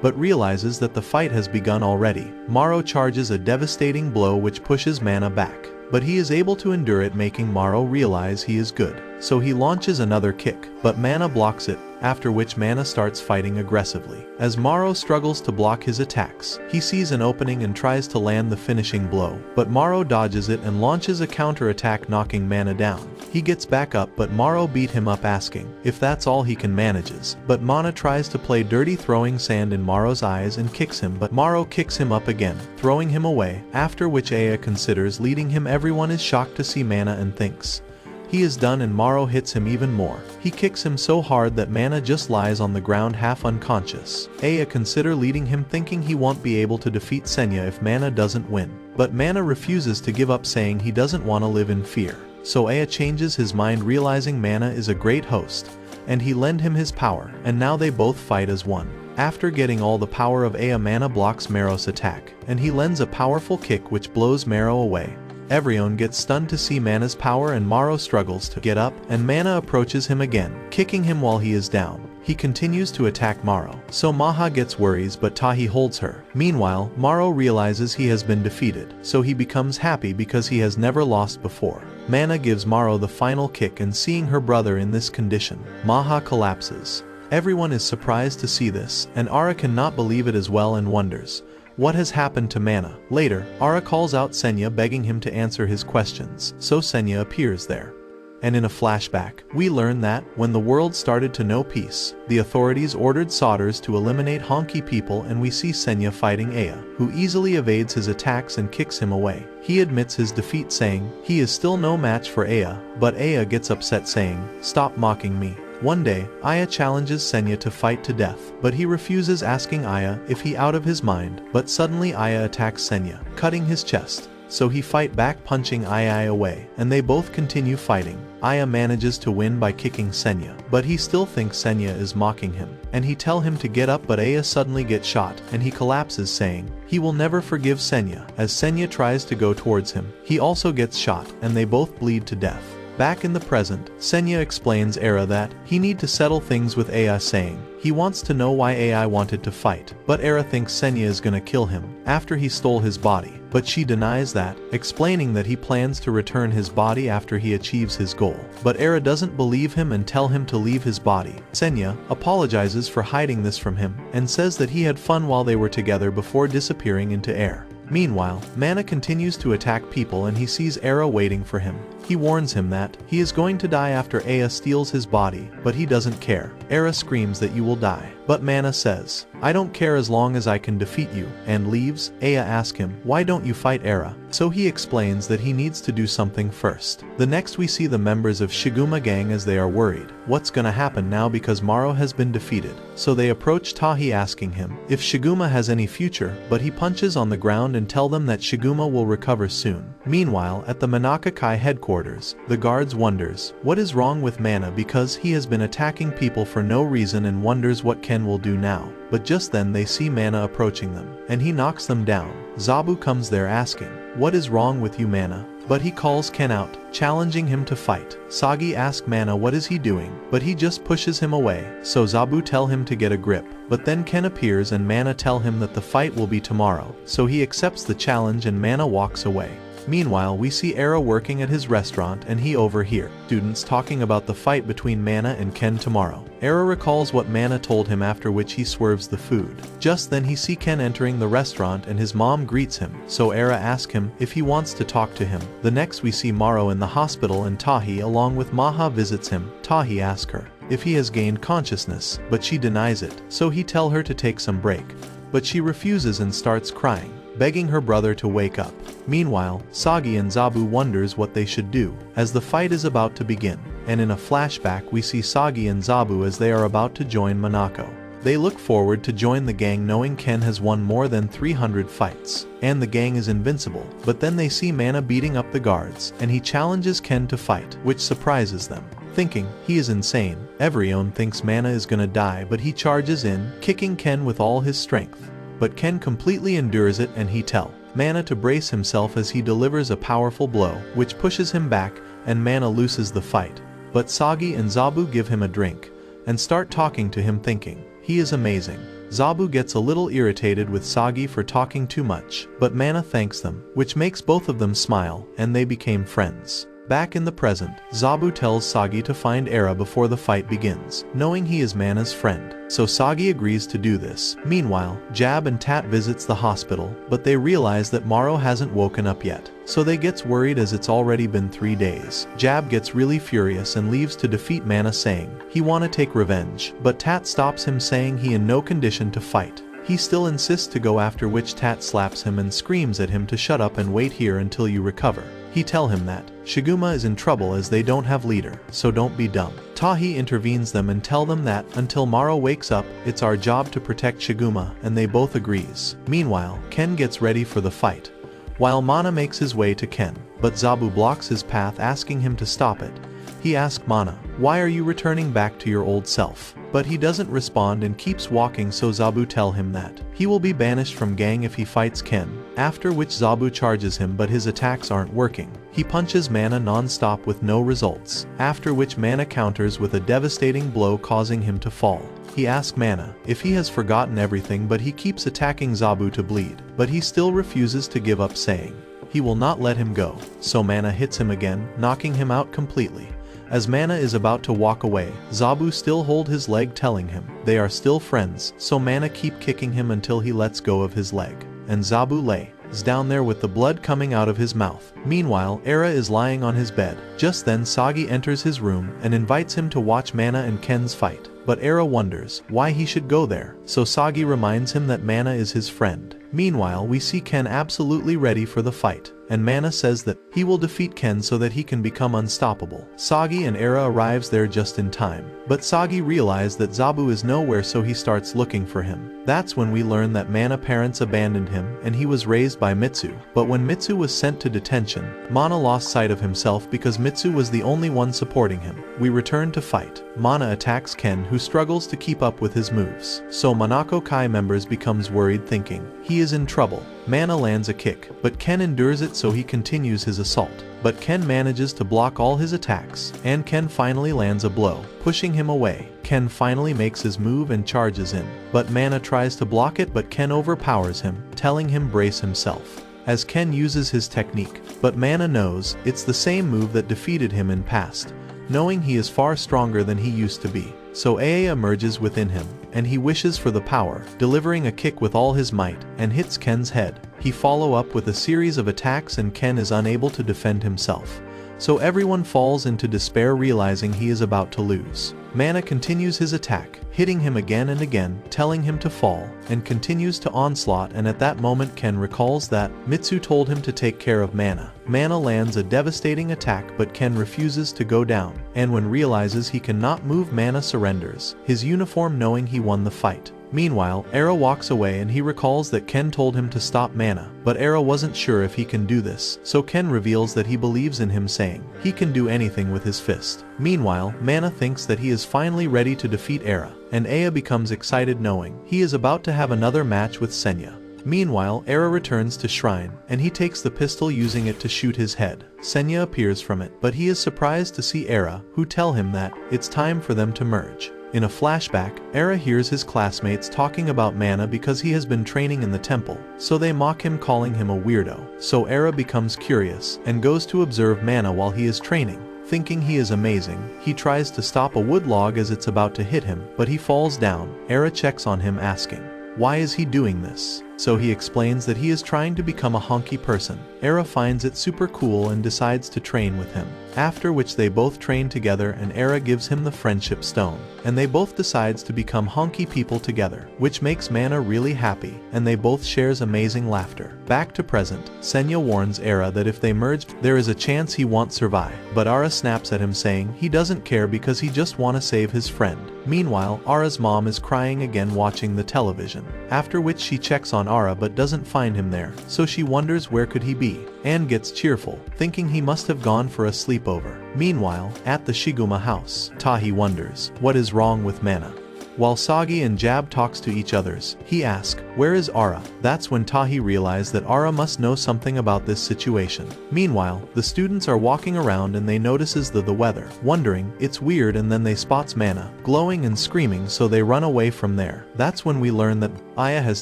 but realizes that the fight has begun already. Maro charges a devastating blow which pushes Mana back, but he is able to endure it, making Maro realize he is good. So he launches another kick, but Mana blocks it, after which Mana starts fighting aggressively. As Maro struggles to block his attacks, he sees an opening and tries to land the finishing blow, but Maro dodges it and launches a counter-attack, knocking Mana down. He gets back up, but Maro beat him up, asking if that's all he can manages. But Mana tries to play dirty, throwing sand in Maro's eyes and kicks him, but Maro kicks him up again, throwing him away, after which Aya considers leading him. Everyone is shocked to see Mana and thinks he is done, and Maro hits him even more. He kicks him so hard that Mana just lies on the ground half unconscious. Aya consider leading him, thinking he won't be able to defeat Senya if Mana doesn't win. But Mana refuses to give up, saying he doesn't want to live in fear. So Aya changes his mind, realizing Mana is a great host, and he lend him his power, and now they both fight as one. After getting all the power of Aya, Mana blocks Maro's attack, and he lends a powerful kick which blows Maro away. Everyone gets stunned to see Mana's power, and Maro struggles to get up, and Mana approaches him again, kicking him while he is down. He continues to attack Maro, so Maha gets worries, but Tahi holds her. Meanwhile, Maro realizes he has been defeated, so he becomes happy because he has never lost before. Mana gives Maro the final kick, and seeing her brother in this condition, Maha collapses. Everyone is surprised to see this, and Ara cannot believe it as well and wonders what has happened to Mana. Later, Ara calls out Senya, begging him to answer his questions, so Senya appears there. And in a flashback, we learn that, when the world started to know peace, the authorities ordered Sodders to eliminate Hankai people, and we see Senya fighting Aya, who easily evades his attacks and kicks him away. He admits his defeat, saying he is still no match for Aya, but Aya gets upset, saying, "Stop mocking me." One day, Aya challenges Senya to fight to death, but he refuses, asking Aya if he out of his mind, but suddenly Aya attacks Senya, cutting his chest. So he fight back, punching Aya away, and they both continue fighting. Aya manages to win by kicking Senya, but he still thinks Senya is mocking him, and he tell him to get up, but Aya suddenly gets shot, and he collapses, saying he will never forgive Senya. As Senya tries to go towards him, he also gets shot, and they both bleed to death. Back in the present, Senya explains Era that he need to settle things with Aya, saying he wants to know why Aya wanted to fight, but Era thinks Senya is gonna kill him after he stole his body, but she denies that, explaining that he plans to return his body after he achieves his goal. But Era doesn't believe him and tell him to leave his body. Senya apologizes for hiding this from him, and says that he had fun while they were together before disappearing into air. Meanwhile, Mana continues to attack people, and he sees Era waiting for him. He warns him that he is going to die after Aya steals his body, but he doesn't care. Era screams that you will die, but Mana says, "I don't care as long as I can defeat you," and leaves. Aya asks him, "Why don't you fight Era?" So he explains that he needs to do something first. The next we see the members of Shiguma gang as they are worried what's gonna happen now because Maro has been defeated. So they approach Tahi, asking him if Shiguma has any future, but he punches on the ground and tell them that Shiguma will recover soon. Meanwhile, at the Manakakai headquarters, the guards wonders what is wrong with Mana because he has been attacking people for no reason, and wonders what Ken will do now. But just then they see Mana approaching them, and he knocks them down. Zabu comes there asking, "What is wrong with you, Mana?" But he calls Ken out, challenging him to fight. Sagi asks Mana what is he doing, but he just pushes him away, so Zabu tell him to get a grip. But then Ken appears and Mana tell him that the fight will be tomorrow, so he accepts the challenge and Mana walks away. Meanwhile, we see Era working at his restaurant and he overhears students talking about the fight between Mana and Ken tomorrow. Era recalls what Mana told him, after which he swerves the food. Just then he see Ken entering the restaurant and his mom greets him, so Era asks him if he wants to talk to him. The next we see Maro in the hospital and Tahi along with Maha visits him. Tahi asks her if he has gained consciousness, but she denies it, so he tell her to take some break. But she refuses and starts crying, begging her brother to wake up. Meanwhile, Sagi and Zabu wonders what they should do, as the fight is about to begin, and in a flashback we see Sagi and Zabu as they are about to join Monako. They look forward to join the gang knowing Ken has won more than 300 fights, and the gang is invincible, but then they see Mana beating up the guards, and he challenges Ken to fight, which surprises them. Thinking he is insane, everyone thinks Mana is gonna die, but he charges in, kicking Ken with all his strength. But Ken completely endures it and he tell Mana to brace himself as he delivers a powerful blow, which pushes him back, and Mana loses the fight. But Sagi and Zabu give him a drink, and start talking to him thinking he is amazing. Zabu gets a little irritated with Sagi for talking too much, but Mana thanks them, which makes both of them smile, and they became friends. Back in the present, Zabu tells Sagi to find Era before the fight begins, knowing he is Mana's friend, so Sagi agrees to do this. Meanwhile, Jab and Tat visits the hospital, but they realize that Maro hasn't woken up yet, so they gets worried as it's already been 3 days. Jab gets really furious and leaves to defeat Mana, saying he wanna take revenge, but Tat stops him saying he in no condition to fight. He still insists to go, after which Tat slaps him and screams at him to shut up and wait here until you recover. He tell him that Shiguma is in trouble as they don't have leader, so don't be dumb. Tahi intervenes them and tell them that until Maro wakes up, it's our job to protect Shiguma, and they both agrees. Meanwhile, Ken gets ready for the fight, while Mana makes his way to Ken, but Zabu blocks his path, asking him to stop it. He asks Mana, why are you returning back to your old self? But he doesn't respond and keeps walking, so Zabu tell him that he will be banished from gang if he fights Ken, after which Zabu charges him, but his attacks aren't working. He punches Mana non-stop with no results, after which Mana counters with a devastating blow, causing him to fall. He asks Mana if he has forgotten everything, but he keeps attacking Zabu to bleed, but he still refuses to give up, saying he will not let him go, so Mana hits him again, knocking him out completely. As Mana is about to walk away, Zabu still hold his leg, telling him they are still friends, so Mana keep kicking him until he lets go of his leg, and Zabu lays down there with the blood coming out of his mouth. Meanwhile, Era is lying on his bed. Just then Sagi enters his room and invites him to watch Mana and Ken's fight, but Era wonders why he should go there, so Sagi reminds him that Mana is his friend. Meanwhile, we see Ken absolutely ready for the fight, and Mana says that he will defeat Ken so that he can become unstoppable. Sagi and Era arrives there just in time, but Sagi realizes that Zabu is nowhere, so he starts looking for him. That's when we learn that Mana parents abandoned him and he was raised by Mitsu. But when Mitsu was sent to detention, Mana lost sight of himself because Mitsu was the only one supporting him. We return to fight. Mana attacks Ken, who struggles to keep up with his moves, so Monako Kai members becomes worried, thinking he is in trouble. Mana lands a kick, but Ken endures it, so he continues his assault. But Ken manages to block all his attacks, and Ken finally lands a blow, pushing him away. Ken finally makes his move and charges in, but Mana tries to block it, but Ken overpowers him, telling him brace himself, as Ken uses his technique. But Mana knows it's the same move that defeated him in past, knowing he is far stronger than he used to be. So Aa emerges within him, and he wishes for the power, delivering a kick with all his might, and hits Ken's head. He follow up with a series of attacks and Ken is unable to defend himself. So everyone falls into despair, realizing he is about to lose. Mana continues his attack, hitting him again and again, telling him to fall, and continues to onslaught, and at that moment Ken recalls that Mitsu told him to take care of Mana. Mana lands a devastating attack, but Ken refuses to go down, and when realizes he cannot move, Mana surrenders his uniform, knowing he won the fight. Meanwhile, Era walks away and he recalls that Ken told him to stop Mana, but Era wasn't sure if he can do this, so Ken reveals that he believes in him, saying he can do anything with his fist. Meanwhile, Mana thinks that he is finally ready to defeat Era, and Aya becomes excited knowing he is about to have another match with Senya. Meanwhile, Era returns to Shrine, and he takes the pistol, using it to shoot his head. Senya appears from it, but he is surprised to see Era, who tell him that it's time for them to merge. In a flashback, Era hears his classmates talking about Mana because he has been training in the temple, so they mock him, calling him a weirdo. So Era becomes curious and goes to observe Mana while he is training. Thinking he is amazing, he tries to stop a wood log as it's about to hit him, but he falls down. Era checks on him, asking, "Why is he doing this?" So he explains that he is trying to become a honky person. Era finds it super cool and decides to train with him. After which they both train together and Era gives him the friendship stone. And they both decides to become honky people together, which makes Mana really happy, and they both shares amazing laughter. Back to present, Senya warns Era that if they merge, there is a chance he won't survive. But Ara snaps at him saying he doesn't care because he just wanna save his friend. Meanwhile, Ara's mom is crying again watching the television. After which she checks on Ara but doesn't find him there, so she wonders where could he be, and gets cheerful, thinking he must have gone for a sleepover. Meanwhile, at the Shiguma house, Tahi wonders what is wrong with Mana. While Sagi and Jab talks to each others, he asks, "Where is Ara?" That's when Tahi realizes that Ara must know something about this situation. Meanwhile, the students are walking around and they notices the weather, wondering, it's weird, and then they spots Mana, glowing and screaming, so they run away from there. That's when we learn that Aya has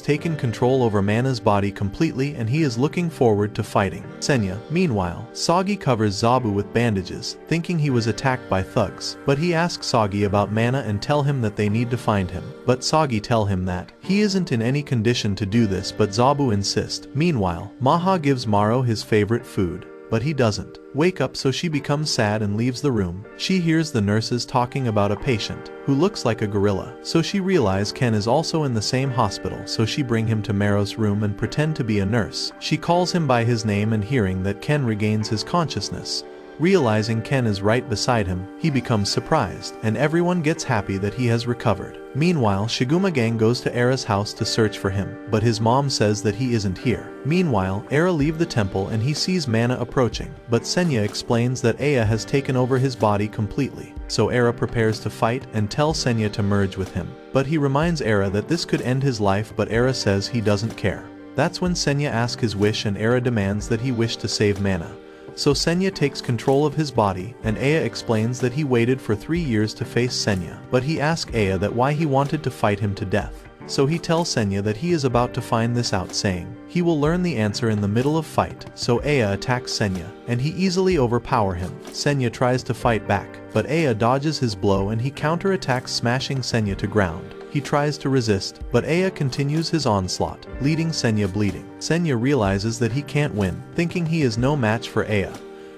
taken control over Mana's body completely and he is looking forward to fighting Senya. Meanwhile, Sagi covers Zabu with bandages, thinking he was attacked by thugs, but he asks Sagi about Mana and tell him that they need to find him. But Sagi tell him that he isn't in any condition to do this, but Zabu insists. Meanwhile, Maha gives Maro his favorite food, but he doesn't wake up, so she becomes sad and leaves the room. She hears the nurses talking about a patient who looks like a gorilla, so she realizes Ken is also in the same hospital, so she bring him to Maro's room and pretend to be a nurse. She calls him by his name, and hearing that Ken regains his consciousness, realizing Ken is right beside him, he becomes surprised, and everyone gets happy that he has recovered. Meanwhile, Shiguma gang goes to Era's house to search for him, but his mom says that he isn't here. Meanwhile, Era leaves the temple and he sees Mana approaching, but Senya explains that Aya has taken over his body completely. So Era prepares to fight and tells Senya to merge with him. But he reminds Era that this could end his life, but Era says he doesn't care. That's when Senya asks his wish and Era demands that he wish to save Mana. So Senya takes control of his body, and Aya explains that he waited for 3 years to face Senya, but he asks Aya that why he wanted to fight him to death. So he tells Senya that he is about to find this out, saying he will learn the answer in the middle of fight. So Aya attacks Senya, and he easily overpowers him. Senya tries to fight back, but Aya dodges his blow and he counterattacks, smashing Senya to ground. He tries to resist, but Aya continues his onslaught, leaving Senya bleeding. Senya realizes that he can't win, thinking he is no match for Aya.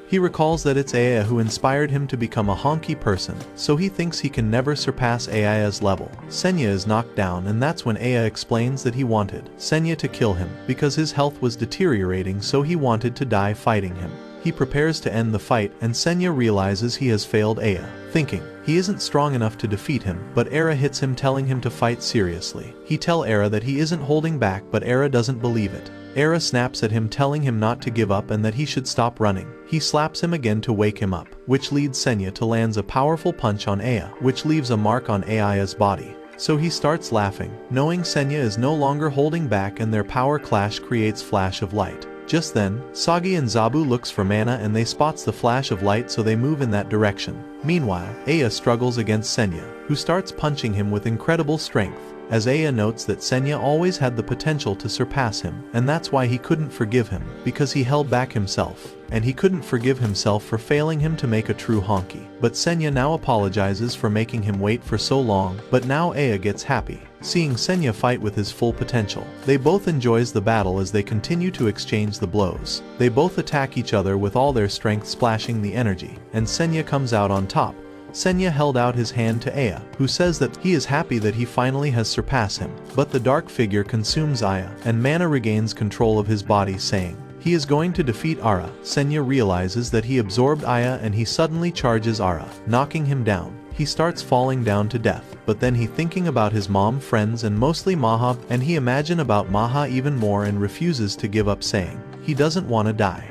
He recalls that it's Aya who inspired him to become a honky person, so he thinks he can never surpass Aya's level. Senya is knocked down, and that's when Aya explains that he wanted Senya to kill him because his health was deteriorating, so he wanted to die fighting him. He prepares to end the fight, and Senya realizes he has failed Aya, thinking he isn't strong enough to defeat him, but Era hits him, telling him to fight seriously. He tells Era that he isn't holding back, but Era doesn't believe it. Era snaps at him, telling him not to give up and that he should stop running. He slaps him again to wake him up, which leads Senya to lands a powerful punch on Aya, which leaves a mark on Aya's body. So he starts laughing, knowing Senya is no longer holding back, and their power clash creates flash of light. Just then, Sagi and Zabu looks for Mana and they spots the flash of light, so they move in that direction. Meanwhile, Aya struggles against Senya, who starts punching him with incredible strength, as Aya notes that Senya always had the potential to surpass him, and that's why he couldn't forgive him, because he held back himself, and he couldn't forgive himself for failing him to make a true honky. But Senya now apologizes for making him wait for so long, but now Aya gets happy, seeing Senya fight with his full potential. They both enjoys the battle as they continue to exchange the blows. They both attack each other with all their strength, splashing the energy, and Senya comes out on top. Senya held out his hand to Aya, who says that he is happy that he finally has surpassed him, but the dark figure consumes Aya, and Mana regains control of his body, saying he is going to defeat Ara. Senya realizes that he absorbed Aya and he suddenly charges Ara, knocking him down. He starts falling down to death, but then he thinking about his mom, friends, and mostly Maha, and he imagine about Maha even more and refuses to give up, saying he doesn't want to die.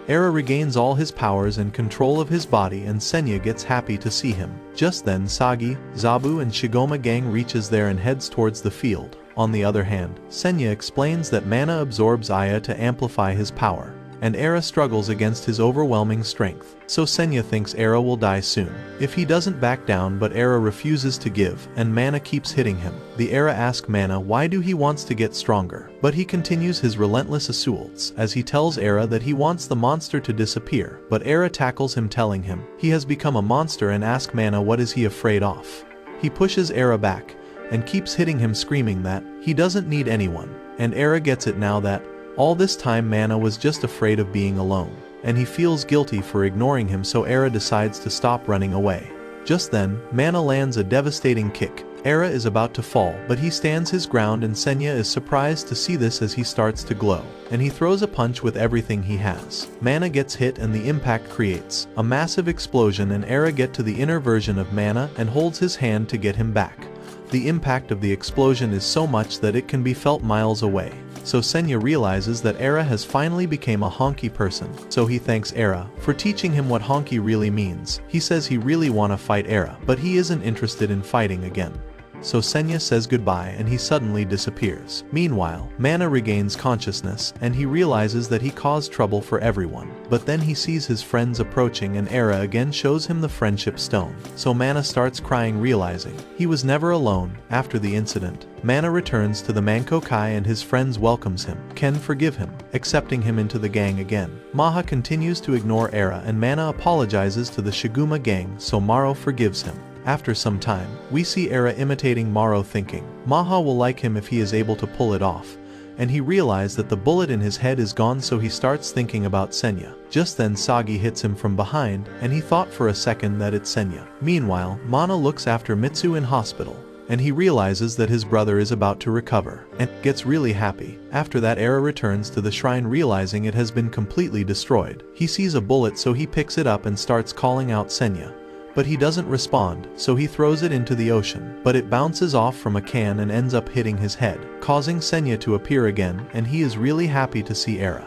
Era regains all his powers and control of his body, and Senya gets happy to see him. Just then Sagi, Zabu and Shigoma gang reaches there and heads towards the field. On the other hand, Senya explains that Mana absorbs Aya to amplify his power. and Era struggles against his overwhelming strength. So Senya thinks Era will die soon if he doesn't back down, but Era refuses to give, and Mana keeps hitting him. The Era asks Mana why he wants to get stronger, but he continues his relentless assaults as he tells Era that he wants the monster to disappear, but Era tackles him, telling him he has become a monster, and asks Mana what is he afraid of. He pushes Era back and keeps hitting him, screaming that he doesn't need anyone, and Era gets it now that all this time Mana was just afraid of being alone, and he feels guilty for ignoring him, so Era decides to stop running away. Just then, Mana lands a devastating kick. Era is about to fall, but he stands his ground, and Senya is surprised to see this as he starts to glow, and he throws a punch with everything he has. Mana gets hit and the impact creates a massive explosion, and Era gets to the inner version of Mana and holds his hand to get him back. The impact of the explosion is so much that it can be felt miles away. So Senya realizes that Era has finally become a Hankai person, so he thanks Era for teaching him what Hankai really means. He says he really wanna fight Era, but he isn't interested in fighting again. So Senya says goodbye and he suddenly disappears. Meanwhile, Mana regains consciousness and he realizes that he caused trouble for everyone. But then he sees his friends approaching, and Era again shows him the friendship stone. So Mana starts crying, realizing he was never alone. After the incident, Mana returns to the Hankai and his friends welcomes him. Ken forgive him, accepting him into the gang again. Maha continues to ignore Era, and Mana apologizes to the Shiguma gang, so Maro forgives him. After some time, we see Era imitating Maro, thinking Maha will like him if he is able to pull it off, and he realizes that the bullet in his head is gone, so he starts thinking about Senya. Just then Sagi hits him from behind, and he thought for a second that it's Senya. Meanwhile, Mana looks after Mitsu in hospital, and he realizes that his brother is about to recover, and gets really happy. After that, Era returns to the shrine, realizing it has been completely destroyed. He sees a bullet, so he picks it up and starts calling out Senya. But he doesn't respond, so he throws it into the ocean, but it bounces off from a can and ends up hitting his head, causing Senya to appear again, and he is really happy to see Era.